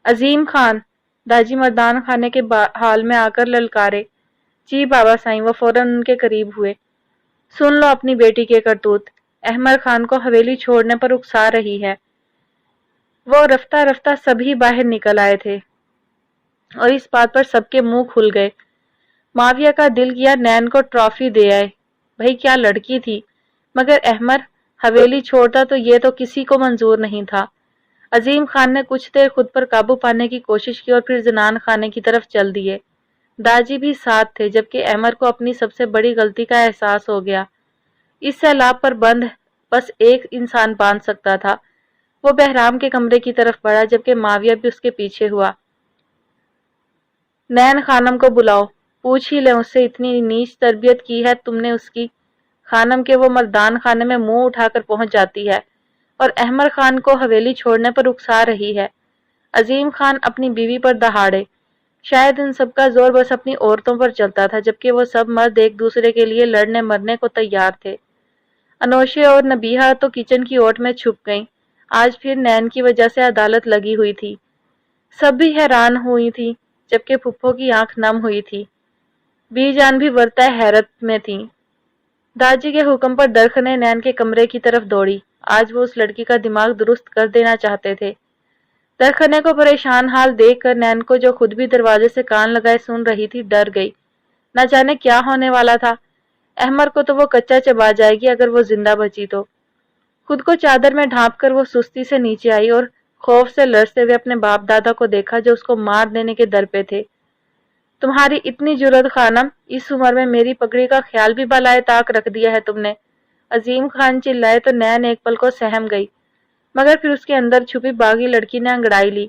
عظیم خان، داجی مردان خانے کے حال میں آ کر للکارے۔ جی بابا سائیں، وہ فوراً ان کے قریب ہوئے۔ سن لو اپنی بیٹی کے کرتوت، احمر خان کو حویلی چھوڑنے پر اکسا رہی ہے۔ وہ رفتہ رفتہ سبھی باہر نکل آئے تھے اور اس بات پر سب کے منہ کھل گئے۔ معاویہ کا دل کیا نین کو ٹرافی دے آئے، بھئی کیا لڑکی تھی، مگر احمر حویلی چھوڑتا تو یہ تو کسی کو منظور نہیں تھا۔ عظیم خان نے کچھ دیر خود پر قابو پانے کی کوشش کی اور پھر زنان خانے کی طرف چل دیے۔ داجی بھی ساتھ تھے، جبکہ احمر کو اپنی سب سے بڑی غلطی کا احساس ہو گیا۔ اس سیلاب پر بند بس ایک انسان باندھ سکتا تھا۔ وہ بہرام کے کمرے کی طرف بڑھا، جبکہ معاویہ بھی اس کے پیچھے ہوا۔ نین خانم کو بلاؤ، پوچھ ہی لیں اس سے، اتنی نیچ تربیت کی ہے تم نے اس کی، خانم کے وہ مردان خانے میں منہ اٹھا کر پہنچ جاتی ہے اور احمر خان کو حویلی چھوڑنے پر اکسا رہی ہے۔ عظیم خان اپنی بیوی پر دہاڑے۔ شاید ان سب کا زور بس اپنی عورتوں پر چلتا تھا، جبکہ وہ سب مرد ایک دوسرے کے لیے لڑنے مرنے کو تیار تھے۔ انوشے اور نبیہہ تو کچن کی اوٹ میں چھپ گئیں، آج پھر نین کی وجہ سے عدالت لگی ہوئی تھی۔ سب بھی حیران ہوئی تھی، جبکہ پھپھو کی آنکھ نم ہوئی تھی۔ بی جان بھی ورطہ حیرت میں تھی۔ داجی کے حکم پر درخنے نین کے کمرے کی طرف دوڑی۔ آج وہ اس لڑکی کا دماغ درست کر دینا چاہتے تھے۔ درخنے کو پریشان حال دیکھ کر نین کو، جو خود بھی دروازے سے کان لگائے سن رہی تھی، ڈر گئی۔ نہ جانے کیا ہونے والا تھا۔ احمر کو تو وہ کچا چبا جائے گی اگر وہ زندہ بچی تو۔ خود کو چادر میں ڈھانپ کر وہ سستی سے نیچے آئی اور خوف سے لرزتے ہوئے اپنے باپ دادا کو دیکھا، جو اس کو مار دینے کے در پہ تھے۔ تمہاری اتنی جرأت خانم، اس عمر میں میری پگڑی کا خیال بھی بالائے طاق رکھ دیا ہے تم نے، عظیم خان چلائے تو نین ایک پل کو سہم گئی، مگر پھر اس کے اندر چھپی باغی لڑکی نے انگڑائی لی۔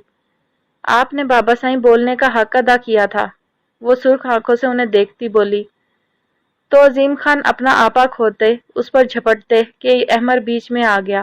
آپ نے بابا سائیں بولنے کا حق ادا کیا تھا، وہ سرخ آنکھوں سے انہیں دیکھتی بولی۔ تو عظیم خان اپنا آپا کھوتے، اس پر جھپٹتے کہ احمر بیچ میں آ گیا۔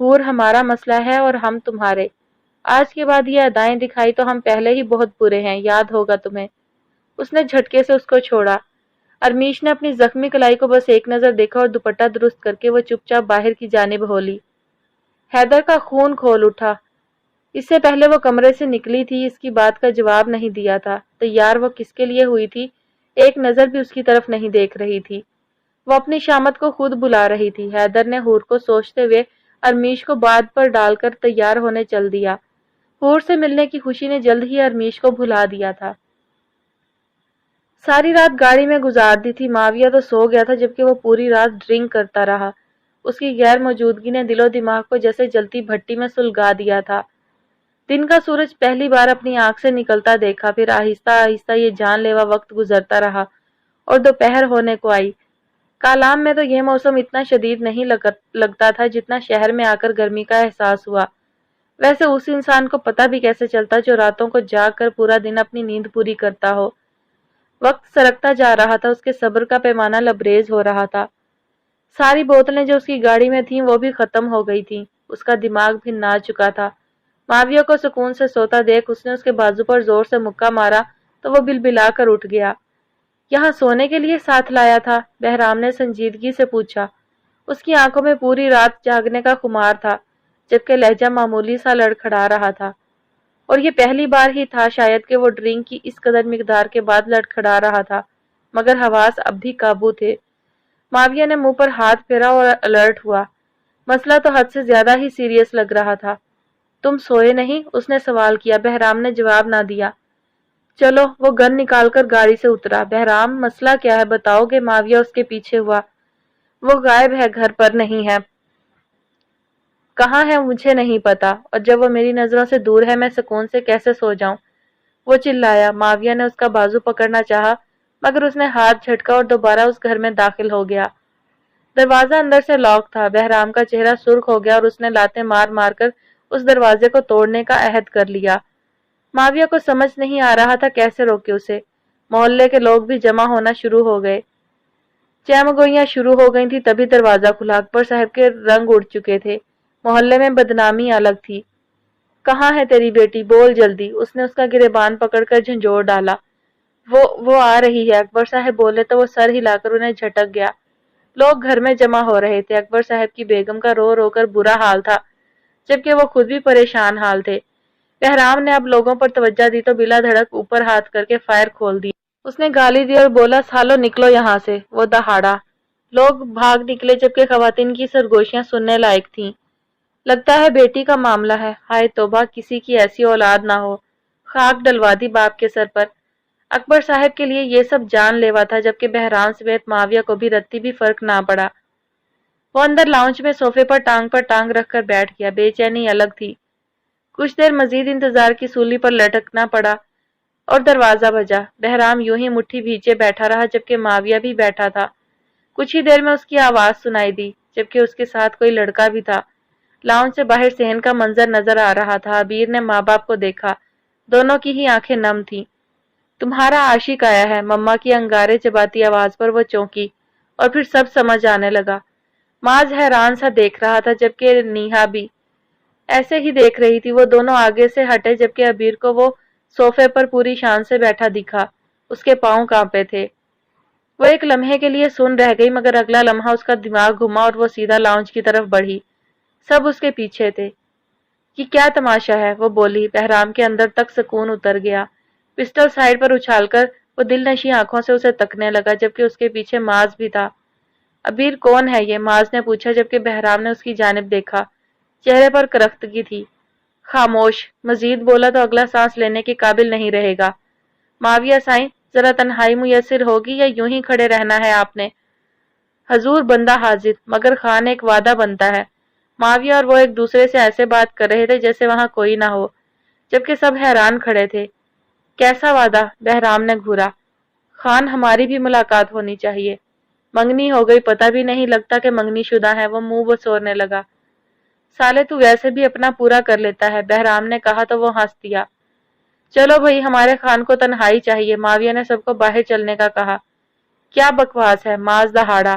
حور ہمارا مسئلہ ہے اور ہم تمہارے. آج کے بعد یہ ادائیں دکھائی تو ہم پہلے ہی بہت برے ہیں، یاد ہوگا تمہیں. اس نے جھٹکے سے اس کو چھوڑا. ارمیش نے اپنی زخمی کلائی کو بس ایک نظر دیکھا اور دوپٹہ درست کر کے وہ چپ چاپ باہر کی جانب ہو لی. حیدر کا خون کھول اٹھا. اس سے پہلے وہ کمرے سے نکلی تھی، اس کی بات کا جواب نہیں دیا تھا. تیار وہ کس کے لیے ہوئی تھی؟ ایک نظر بھی اس کی طرف نہیں دیکھ رہی تھی. وہ اپنی شامت کو خود بلا رہی تھی. حیدر نے حور کو سوچتے ہوئے ارمیش کو بات پر ڈال کر تیار ہونے چل دیا. حور سے ملنے کی خوشی نے جلد ہی ارمیش کو بھلا دیا تھا. ساری رات گاڑی میں گزار دی تھی. معاویہ تو سو گیا تھا جبکہ وہ پوری رات ڈرنک کرتا رہا. اس کی غیر موجودگی نے دل و دماغ کو جیسے جلتی بھٹی میں سلگا دیا تھا. دن کا سورج پہلی بار اپنی آنکھ سے نکلتا دیکھا، پھر آہستہ آہستہ یہ جان لیوا وقت گزرتا رہا اور دوپہر ہونے کو آئی. کالام میں تو یہ موسم اتنا شدید نہیں لگتا تھا جتنا شہر میں آ کر گرمی کا احساس ہوا. ویسے اس انسان کو پتہ بھی کیسے چلتا جو راتوں کو جاگ کر پورا دن اپنی نیند پوری کرتا ہو. وقت سرکتا جا رہا تھا، اس کے صبر کا پیمانہ لبریز ہو رہا تھا. ساری بوتلیں جو اس کی گاڑی میں تھیں وہ بھی ختم ہو گئی تھیں. اس کا دماغ بھی نہ چکا تھا. معاویہ کو سکون سے سوتا دیکھ اس نے اس کے بازو پر زور سے مکہ مارا تو وہ بلبلا کر اٹھ گیا. یہاں سونے کے لیے ساتھ لایا تھا؟ بہرام نے سنجیدگی سے پوچھا. اس کی آنکھوں میں پوری رات جاگنے کا خمار تھا جبکہ لہجہ معمولی سا لڑکھڑا رہا تھا. اور یہ پہلی بار ہی تھا شاید کہ وہ ڈرنک کی اس قدر مقدار کے بعد لڑکھڑا رہا تھا، مگر حواس اب بھی قابو تھے. معاویہ نے منہ پر ہاتھ پھیرا اور الرٹ ہوا. مسئلہ تو حد سے زیادہ ہی سیریس لگ رہا تھا. تم سوئے نہیں؟ اس نے سوال کیا. بہرام نے جواب نہ دیا. چلو. وہ گن نکال کر گاڑی سے اترا. بہرام مسئلہ کیا ہے بتاؤ گے؟ معاویہ اس کے پیچھے ہوا. وہ غائب ہے، گھر پر نہیں ہے. کہاں ہے مجھے نہیں پتا، اور جب وہ میری نظروں سے دور ہے میں سکون سے کیسے سو جاؤں؟ وہ چلایا. معاویہ نے اس کا بازو پکڑنا چاہا مگر اس نے ہاتھ جھٹکا اور دوبارہ اس گھر میں داخل ہو گیا. دروازہ اندر سے لاک تھا. بہرام کا چہرہ سرخ ہو گیا اور اس نے لاتیں مار مار کر اس دروازے کو توڑنے کا عہد کر لیا. معاویہ کو سمجھ نہیں آ رہا تھا کیسے روکے اسے. محلے کے لوگ بھی جمع ہونا شروع ہو گئے. چہمگوئیاں شروع ہو گئی تھی تبھی دروازہ کھلا. اکبر صاحب کے رنگ اڑ چکے تھے. محلے میں بدنامی الگ تھی. کہاں ہے تیری بیٹی؟ بول جلدی. اس نے اس کا گریبان پکڑ کر جھنجھوڑ ڈالا. وہ آ رہی ہے. اکبر صاحب بولے تو وہ سر ہلا کر انہیں جھٹک گیا. لوگ گھر میں جمع ہو رہے تھے. اکبر صاحب کی بیگم کا رو رو کر برا حال تھا جبکہ وہ خود بھی پریشان حال تھے. بہرام نے اب لوگوں پر توجہ دی تو بلا دھڑک اوپر ہاتھ کر کے فائر کھول دی. اس نے گالی دی اور بولا سالو نکلو یہاں سے. وہ دہاڑا. لوگ بھاگ نکلے جبکہ خواتین کی سرگوشیاں سننے لائق تھیں. لگتا ہے بیٹی کا معاملہ ہے. ہائے توبہ، کسی کی ایسی اولاد نہ ہو. خاک ڈلوا دی باپ کے سر پر. اکبر صاحب کے لیے یہ سب جان لیوا تھا جبکہ بہرام سمیت معاویہ کو بھی رتی بھی فرق نہ پڑا. وہ اندر لاؤنج میں صوفے پر ٹانگ رکھ کر بیٹھ گیا. بے چینی الگ تھی. کچھ دیر مزید انتظار کی سولی پر لٹکنا پڑا اور دروازہ بجا. بہرام یوں ہی مٹھی بھیچے بیٹھا رہا جبکہ معاویہ بھی بیٹھا تھا. کچھ ہی دیر میں اس کی آواز سنائی دی جبکہ اس کے ساتھ کوئی لڑکا بھی تھا. لاؤنج سے باہر صحن کا منظر نظر آ رہا تھا. عبیر نے ماں باپ کو دیکھا. دونوں کی ہی آنکھیں نم تھیں. تمہارا عاشق آیا ہے. مما کی انگارے چباتی آواز پر وہ چونکی اور پھر سب سمجھ آنے لگا. ماز حیران سا دیکھ رہا تھا جبکہ نیہا بھی ایسے ہی دیکھ رہی تھی. وہ دونوں آگے سے ہٹے جبکہ عبیر کو وہ صوفے پر پوری شان سے بیٹھا دکھا. اس کے پاؤں کانپے تھے. وہ ایک لمحے کے لیے سن رہ گئی مگر اگلا لمحہ اس کا دماغ گھما اور وہ سیدھا لاؤنج کی طرف بڑھی. سب اس کے پیچھے تھے. یہ کیا تماشا ہے؟ وہ بولی. بہرام کے اندر تک سکون اتر گیا. پسٹل سائیڈ پر اچھال کر وہ دل نشیں آنکھوں سے اسے تکنے لگا جبکہ اس کے پیچھے ماز بھی تھا. عبیر کون ہے یہ؟ ماز نے پوچھا جبکہ بہرام نے اس کی جانب دیکھا. چہرے پر کرختگی تھی. خاموش. مزید بولا تو اگلا سانس لینے کے قابل نہیں رہے گا. معاویہ سائیں، ذرا تنہائی میسر ہوگی یا یوں ہی کھڑے رہنا ہے آپ نے؟ حضور بندہ حاضر. مگر خان ایک وعدہ بنتا ہے. معاویہ اور وہ ایک دوسرے سے ایسے بات کر رہے تھے جیسے وہاں کوئی نہ ہو جبکہ سب حیران کھڑے تھے. کیسا وعدہ؟ بہرام نے گھورا. خان ہماری بھی ملاقات ہونی چاہیے. منگنی ہو گئی، پتہ بھی نہیں لگتا کہ منگنی شدہ ہے. وہ منہ بسورنے لگا. سالے تو ویسے بھی اپنا پورا کر لیتا ہے. بہرام نے کہا تو وہ ہنس دیا. چلو بھئی، ہمارے خان کو تنہائی چاہیے. معاویہ نے سب کو باہر چلنے کا کہا. کیا بکواس ہے. ماز دہاڑا.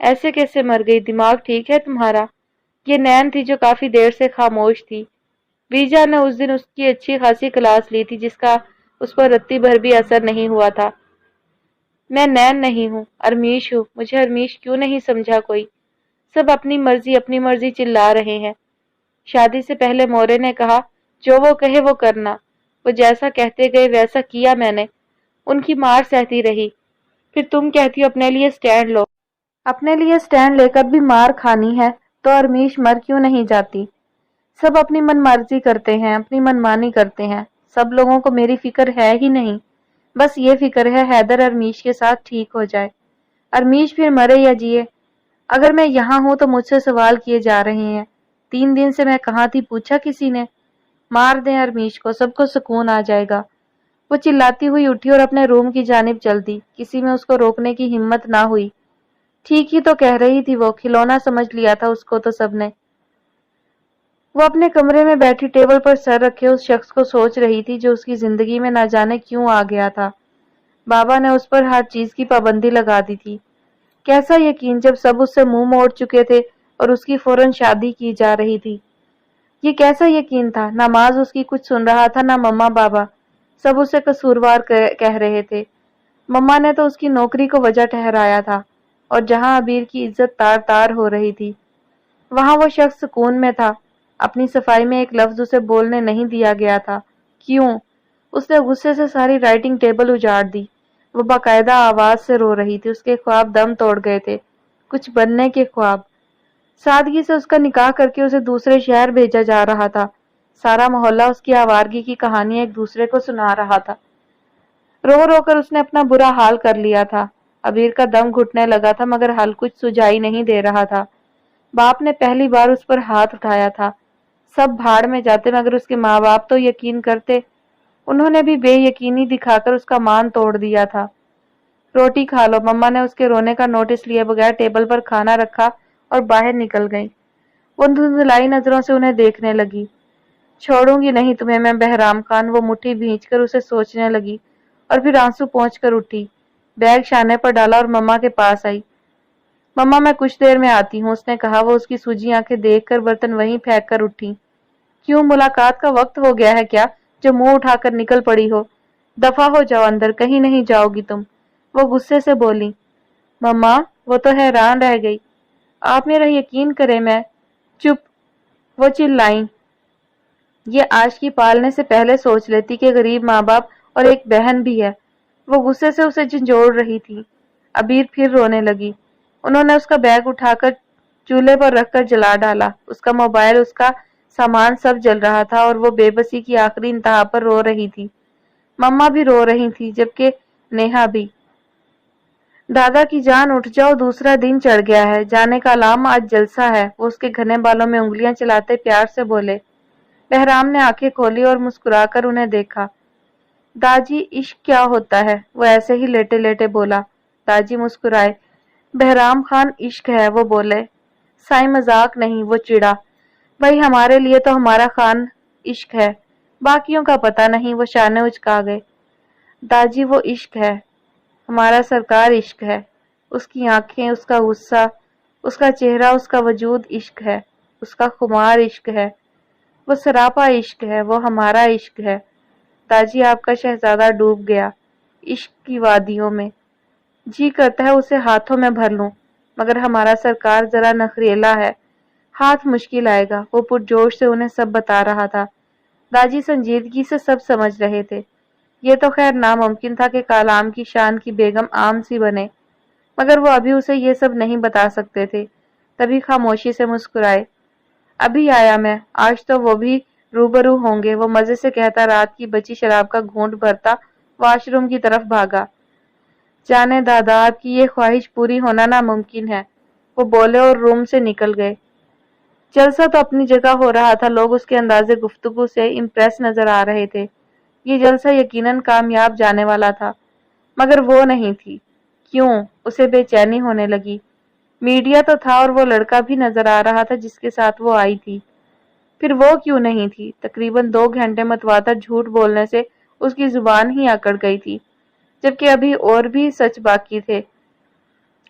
ایسے کیسے مر گئی؟ دماغ ٹھیک ہے تمہارا؟ یہ نین تھی جو کافی دیر سے خاموش تھی۔ ویجا نے اس دن اس کی اچھی خاصی کلاس لی تھی جس کا اس پر رتی بھر بھی اثر نہیں ہوا تھا۔ میں نین نہیں ہوں، ارمیش ہوں۔ مجھے ارمیش کیوں نہیں سمجھا کوئی؟ سب اپنی مرضی چلا رہے ہیں۔ شادی سے پہلے مورے نے کہا جو وہ کہے وہ کرنا۔ وہ جیسا کہتے گئے ویسا کیا میں نے۔ ان کی مار سہتی رہی۔ پھر تم کہتی ہو اپنے لیے سٹینڈ لو۔ اپنے لیے سٹینڈ لے کر بھی مار کھانی ہے تو ارمیش مر کیوں نہیں جاتی؟ سب اپنی من مرضی کرتے ہیں، اپنی من مانی کرتے ہیں۔ سب لوگوں کو میری فکر ہے ہی نہیں، بس یہ فکر ہے حیدر ارمیش کے ساتھ ٹھیک ہو جائے۔ ارمیش پھر مرے یا جیے۔ اگر میں یہاں ہوں تو مجھ سے سوال کیے جا رہے ہیں۔ 3 دن سے میں کہاں تھی پوچھا کسی نے؟ مار دیں ارمیش کو، سب کو سکون آ جائے گا۔ وہ چلاتی ہوئی اٹھی اور اپنے روم کی جانب چل دی۔ کسی میں اس کو روکنے کی ہمت نہ ہوئی۔ ٹھیک ہی تو کہہ رہی تھی، وہ کھلونا سمجھ لیا تھا اس کو تو سب نے۔ وہ اپنے کمرے میں بیٹھی ٹیبل پر سر رکھے اس شخص کو سوچ رہی تھی جو اس کی زندگی میں نہ جانے کیوں آ گیا تھا۔ بابا نے اس پر ہر چیز کی پابندی لگا دی تھی۔ کیسا یقین جب سب اس سے منہ موڑ چکے تھے اور اس کی فوراً شادی کی جا رہی تھی۔ یہ کیسا یقین تھا؟ نہ ماز اس کی کچھ سن رہا تھا نہ مما بابا، سب اسے قصوروار کہہ رہے تھے۔ مما نے تو اس کی نوکری کو وجہ ٹھہرایا تھا، اور جہاں عبیر کی عزت تار تار ہو رہی تھی وہاں وہ شخص سکون میں تھا۔ اپنی صفائی میں ایک لفظ اسے بولنے نہیں دیا گیا تھا۔ کیوں؟ اس نے غصے سے ساری رائٹنگ ٹیبل اجاڑ دی۔ وہ باقاعدہ آواز سے رو رہی تھی۔ اس کے خواب دم توڑ گئے تھے، کچھ بننے کے خواب۔ سادگی سے اس کا نکاح کر کے اسے دوسرے شہر بھیجا جا رہا تھا۔ سارا محلہ اس کی آوارگی کی کہانی ایک دوسرے کو سنا رہا تھا۔ رو رو کر اس نے اپنا برا حال کر لیا تھا۔ عبیر کا دم گھٹنے لگا تھا مگر حل کچھ سجائی نہیں دے رہا تھا۔ باپ نے پہلی بار اس پر ہاتھ اٹھایا تھا۔ سب بھاڑ میں جاتے مگر اس کے ماں باپ تو یقین کرتے۔ انہوں نے بھی بے یقینی دکھا کر اس کا مان توڑ دیا تھا۔ روٹی کھا لو، مما نے اس کے رونے کا نوٹس لیے بغیر ٹیبل پر کھانا رکھا اور باہر نکل گئی۔ وہ دھندلائی نظروں سے انہیں دیکھنے لگی۔ چھوڑوں گی نہیں تمہیں میں بہرام خان، وہ مٹھی بھینچ کر اسے سوچنے لگی اور پھر آنسو پہنچ کر اٹھی، بیگ شانے پر ڈالا اور مما کے پاس آئی۔ مما میں کچھ دیر میں آتی ہوں، اس نے کہا۔ وہ اس کی سوجی آنکھیں دیکھ کر برتن وہیں پھینک کر اٹھی۔ کیوں، ملاقات کا وقت ہو گیا ہے کیا جو منہ اٹھا کر نکل پڑی ہو؟ دفع ہو جاؤ اندر، کہیں نہیں جاؤ گی تم، وہ غصے سے بولی۔ مما، وہ تو حیران رہ گئی۔ آپ میرا یقین کریں، میں چپ، وہ چلائیں۔ یہ آج کی پالنے سے پہلے سوچ لیتی کہ غریب ماں باپ اور ایک بہن بھی ہے۔ وہ غصے سے اسے جھنجھوڑ رہی تھی۔ عبیر پھر رونے لگی۔ انہوں نے اس کا بیگ اٹھا کر چولہے پر رکھ کر جلا ڈالا۔ اس کا موبائل، اس کا سامان سب جل رہا تھا اور وہ بے بسی کی آخری انتہا پر رو رہی تھی۔ مما بھی رو رہی تھی، جبکہ نیہا بھی۔ دادا کی جان اٹھ جاؤ، دوسرا دن چڑھ گیا ہے، جانے کا لام، آج جلسہ ہے، وہ اس کے گھنے بالوں میں انگلیاں چلاتے پیار سے بولے۔ بہرام نے آنکھیں کھولی اور مسکرا کر انہیں دیکھا۔ داجی، عشق کیا ہوتا ہے؟ وہ ایسے ہی لیٹے لیٹے بولا۔ داجی مسکرائے۔ بہرام خان، عشق ہے، وہ بولے۔ سائیں مذاق نہیں، وہ چڑا۔ بھائی ہمارے لیے تو ہمارا خان عشق ہے، باقیوں کا پتہ نہیں، وہ شانے اچکا گئے۔ داجی وہ عشق ہے، ہمارا سرکار عشق ہے، اس کی آنکھیں، اس کا غصہ، اس کا چہرہ، اس کا وجود عشق ہے، اس کا خمار عشق ہے، وہ سراپا عشق ہے، وہ ہمارا عشق ہے۔ داجی آپ کا شہزادہ ڈوب گیا عشق کی وادیوں میں، جی کرتا ہے اسے ہاتھوں میں بھر لوں، مگر ہمارا سرکار ذرا نخریلا ہے، ہاتھ مشکل آئے گا، وہ پرجوش سے انہیں سب بتا رہا تھا۔ داجی سنجیدگی سے سب سمجھ رہے تھے۔ یہ تو خیر ناممکن تھا کہ کالام کی شان کی بیگم عام سی بنے، مگر وہ ابھی اسے یہ سب نہیں بتا سکتے تھے۔ تبھی خاموشی سے مسکرائے۔ ابھی آیا میں، آج تو وہ بھی روبرو ہوں گے، وہ مزے سے کہتا رات کی بچی شراب کا گھونٹ بھرتا واش روم کی طرف بھاگا۔ جانے دادا، آپ کی یہ خواہش پوری ہونا ناممکن ہے، وہ بولے اور روم سے نکل گئے۔ جلسہ تو اپنی جگہ ہو رہا تھا، لوگ اس کے انداز گفتگو سے امپریس نظر آ رہے تھے۔ یہ جلسہ یقیناً کامیاب جانے والا تھا، مگر وہ نہیں تھی۔ کیوں؟ اسے بے چینی ہونے لگی۔ میڈیا تو تھا اور وہ لڑکا بھی نظر آ رہا تھا جس کے ساتھ وہ آئی تھی، پھر وہ کیوں نہیں تھی؟ تقریباً 2 گھنٹے متواتر جھوٹ بولنے سے اس کی زبان ہی اکڑ گئی تھی، جبکہ ابھی اور بھی سچ باقی تھے۔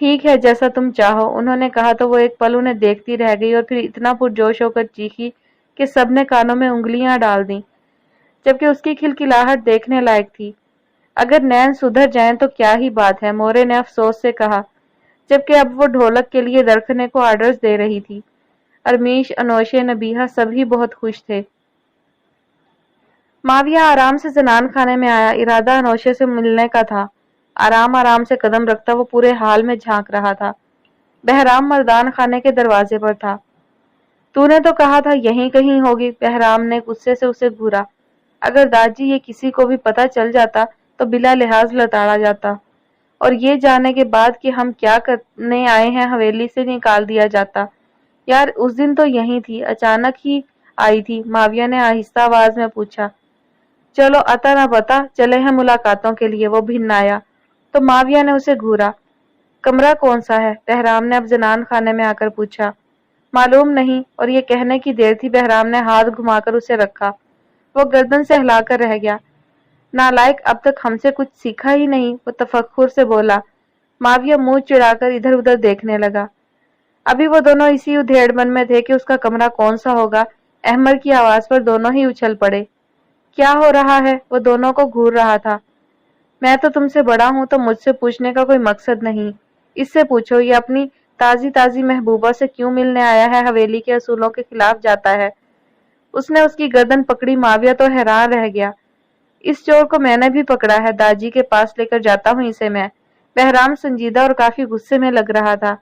ٹھیک ہے جیسا تم چاہو، انہوں نے کہا تو وہ ایک پل انہیں دیکھتی رہ گئی اور پھر اتنا پرجوش ہو کر چیخی کہ سب نے کانوں میں انگلیاں ڈال دیں، جبکہ اس کی کھلکھلاہٹ دیکھنے لائق تھی۔ اگر نین سدھر جائیں تو کیا ہی بات ہے، مورے نے افسوس سے کہا، جبکہ اب وہ ڈھولک کے لیے درخنے کو آرڈرز دے رہی تھی۔ ارمیش، انوشے، نبیہا سبھی بہت خوش تھے۔ ماویہ آرام سے زنان خانے میں آیا، ارادہ انوشے سے ملنے کا تھا۔ آرام آرام سے قدم رکھتا وہ پورے حال میں جھانک رہا تھا۔ بہرام مردان خانے کے دروازے پر تھا۔ تو نے تو کہا تھا یہیں کہیں ہوگی، بہرام نے غصے سے اسے گھورا۔ اگر داجی یہ کسی کو بھی پتہ چل جاتا تو بلا لحاظ لتاڑا جاتا، اور یہ جانے کے بعد کہ ہم کیا کرنے آئے ہیں حویلی سے نکال دیا جاتا۔ یار اس دن تو یہیں تھی، اچانک ہی آئی تھی، ماویہ نے آہستہ آواز میں پوچھا۔ چلو اتا نہ پتا، چلے ہیں ملاقاتوں کے لیے، وہ بھن آیا تو ماویہ نے اسے گھورا۔ کمرہ کون سا ہے؟ بہرام نے اب زنان خانے میں آ کر پوچھا۔ معلوم نہیں، اور یہ کہنے کی دیر تھی بہرام نے ہاتھ گھما کر اسے رکھا۔ وہ گردن سے ہلا کر رہ گیا۔ نالائق، اب تک ہم سے کچھ سیکھا ہی نہیں، وہ تفکر سے بولا۔ ماویہ منہ چڑھا کر ادھر ادھر دیکھنے لگا۔ ابھی وہ دونوں اسی ادھیڑ من میں تھے کہ اس کا کمرہ کون سا ہوگا، احمر کی آواز پر دونوں ہی اچھل پڑے۔ کیا ہو رہا ہے؟ وہ دونوں کو گھور رہا تھا۔ میں تو تم سے بڑا ہوں تو مجھ سے پوچھنے کا کوئی مقصد نہیں، اس سے پوچھو یہ اپنی تازی محبوبہ سے کیوں ملنے آیا ہے، حویلی کے اصولوں کے خلاف جاتا ہے۔ اس نے اس کی گردن پکڑی، ماویہ تو حیران رہ گیا۔ اس چور کو میں نے بھی پکڑا ہے، داجی کے پاس لے کر جاتا ہوں اسے میں۔ بہرام سنجیدہ اور کافی غصے میں لگ رہا تھا۔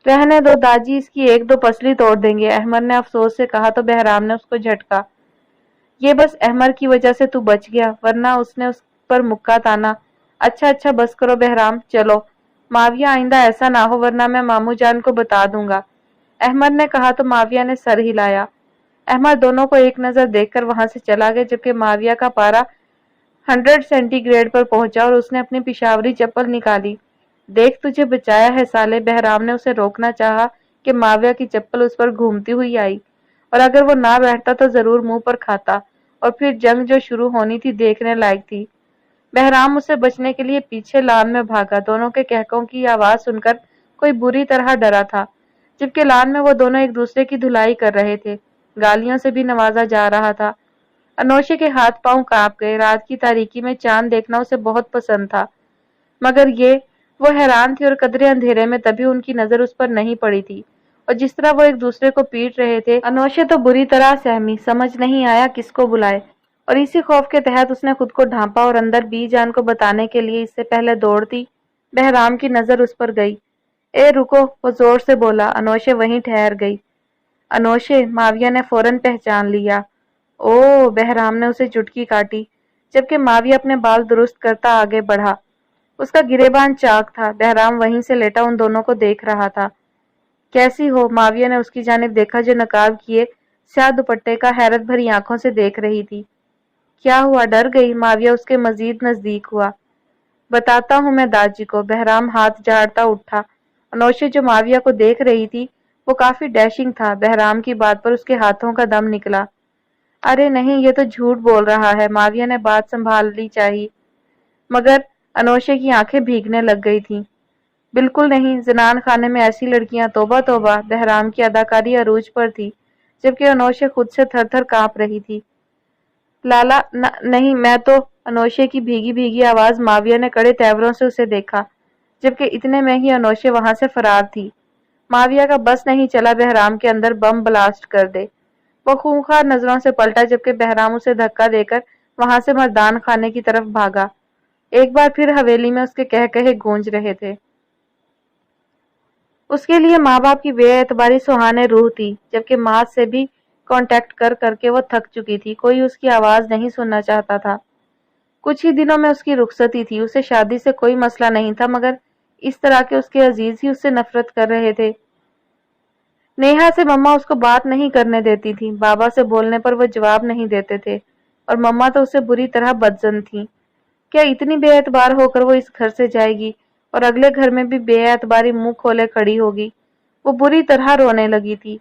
رہنے دو، داجی اس کی ایک دو پسلی توڑ دیں گے، احمر نے افسوس سے کہا تو بہرام نے اس کو جھٹکا۔ یہ بس احمر کی وجہ سے تو بچ گیا، ورنہ اس نے اس پر مکہ تانا۔ اچھا بس کرو بہرام، چلو۔ ماویہ آئندہ ایسا نہ ہو ورنہ میں ماموں جان کو بتا دوں گا، احمر نے کہا تو ماویہ نے سر ہلایا۔ احمر دونوں کو ایک نظر دیکھ کر وہاں سے چلا گیا، جبکہ ماویہ کا پارا 100 سینٹی گریڈ پر پہنچا اور اس نے اپنی پشاوری چپل نکالی۔ دیکھ تجھے بچایا ہے سالے، بہرام نے اسے روکنا چاہا کہ ماویہ کی چپل اس پر گھومتی ہوئی آئی، اور اگر وہ نہ بیٹھتا تو ضرور منہ پر کھاتا، اور پھر جنگ جو شروع ہونی تھی دیکھنے لائق تھی۔ بہرام اسے بچنے کے لیے پیچھے لان میں بھاگا، دونوں کے کہکوں کی آواز سن کر کوئی بری طرح ڈرا تھا، جبکہ لان میں وہ دونوں ایک دوسرے کی دھلائی کر رہے تھے، گالیوں سے بھی نوازا جا رہا تھا۔ انوشے کے ہاتھ پاؤں کانپ گئے، رات کی تاریکی میں چاند دیکھنا اسے بہت پسند تھا، مگر وہ حیران تھی اور قدرے اندھیرے میں تبھی ان کی نظر اس پر نہیں پڑی تھی، اور جس طرح وہ ایک دوسرے کو پیٹ رہے تھے، انوشے تو بری طرح سہمی، سمجھ نہیں آیا کس کو بلائے، اور اسی خوف کے تحت اس نے خود کو ڈھانپا اور اندر بی جان کو بتانے کے لیے اس سے پہلے دوڑتی بہرام کی نظر اس پر گئی۔ اے رکو، وہ زور سے بولا۔ انوشے وہیں ٹھہر گئی۔ انوشے، ماویہ نے فوراً پہچان لیا۔ او، بہرام نے اسے چٹکی کاٹی، جبکہ ماویہ اپنے بال درست کرتا آگے بڑھا۔ اس کا گریبان چاک تھا، بہرام وہیں سے لیٹا ان دونوں کو دیکھ رہا تھا۔ کیسی ہو؟ ماویہ نے اس کی جانب دیکھا جو نقاب کیے سیاہ دوپٹے کا حیرت بھری آنکھوں سے دیکھ رہی تھی۔ کیا ہوا، ڈر گئی؟ ماویہ اس کے مزید نزدیک ہوا۔ بتاتا ہوں میں داجی کو، بہرام ہاتھ جھاڑتا اٹھا۔ انوشے جو ماویہ کو دیکھ رہی تھی وہ کافی ڈیشنگ تھا، بہرام کی بات پر اس کے ہاتھوں کا دم نکلا۔ ارے نہیں، یہ تو جھوٹ بول رہا ہے، ماویہ نے بات سنبھال لی چاہی، مگر انوشے کی آنکھیں بھیگنے لگ گئی تھیں۔ بالکل نہیں، زنان خانے میں ایسی لڑکیاں، توبہ توبہ، بہرام کی اداکاری عروج پر تھی، جبکہ انوشے خود سے تھر تھر کانپ رہی تھی۔ لالا، نہیں میں تو، انوشے کی بھیگی بھیگی آواز، ماویہ نے کڑے تیوروں سے اسے دیکھا، جبکہ اتنے میں ہی انوشے وہاں سے فرار تھی۔ ماویہ کا بس نہیں چلا بہرام کے اندر بم بلاسٹ کر دے۔ وہ خونخوار نظروں سے پلٹا، جبکہ بہرام اسے دھکا دے کر وہاں سے مردان خانے کی طرف بھاگا۔ ایک بار پھر حویلی میں اس کے کہے گونج رہے تھے۔ اس کے لیے ماں باپ کی بے اعتباری سہانے روح تھی، جبکہ ماں سے بھی کانٹیکٹ کر کر کے وہ تھک چکی تھی، کوئی اس کی آواز نہیں سننا چاہتا تھا۔ کچھ ہی دنوں میں اس کی رخصتی تھی، اسے شادی سے کوئی مسئلہ نہیں تھا، مگر اس طرح کے اس کے عزیز ہی اس سے نفرت کر رہے تھے۔ نیہا سے مما اس کو بات نہیں کرنے دیتی تھی، بابا سے بولنے پر وہ جواب نہیں دیتے تھے، اور مما تو اسے بری طرح بدظن تھی۔ کیا اتنی بے اعتبار ہو کر وہ اس گھر سے جائے گی اور اگلے گھر میں بھی بے اعتباری منہ کھولے کھڑی ہوگی؟ وہ بری طرح رونے لگی تھی۔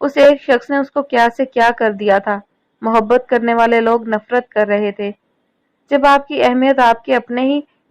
اس ایک شخص نے اس کو کیا سے کیا کر دیا تھا، محبت کرنے والے لوگ نفرت کر رہے تھے۔ جب آپ کی اہمیت آپ کے اپنے ہی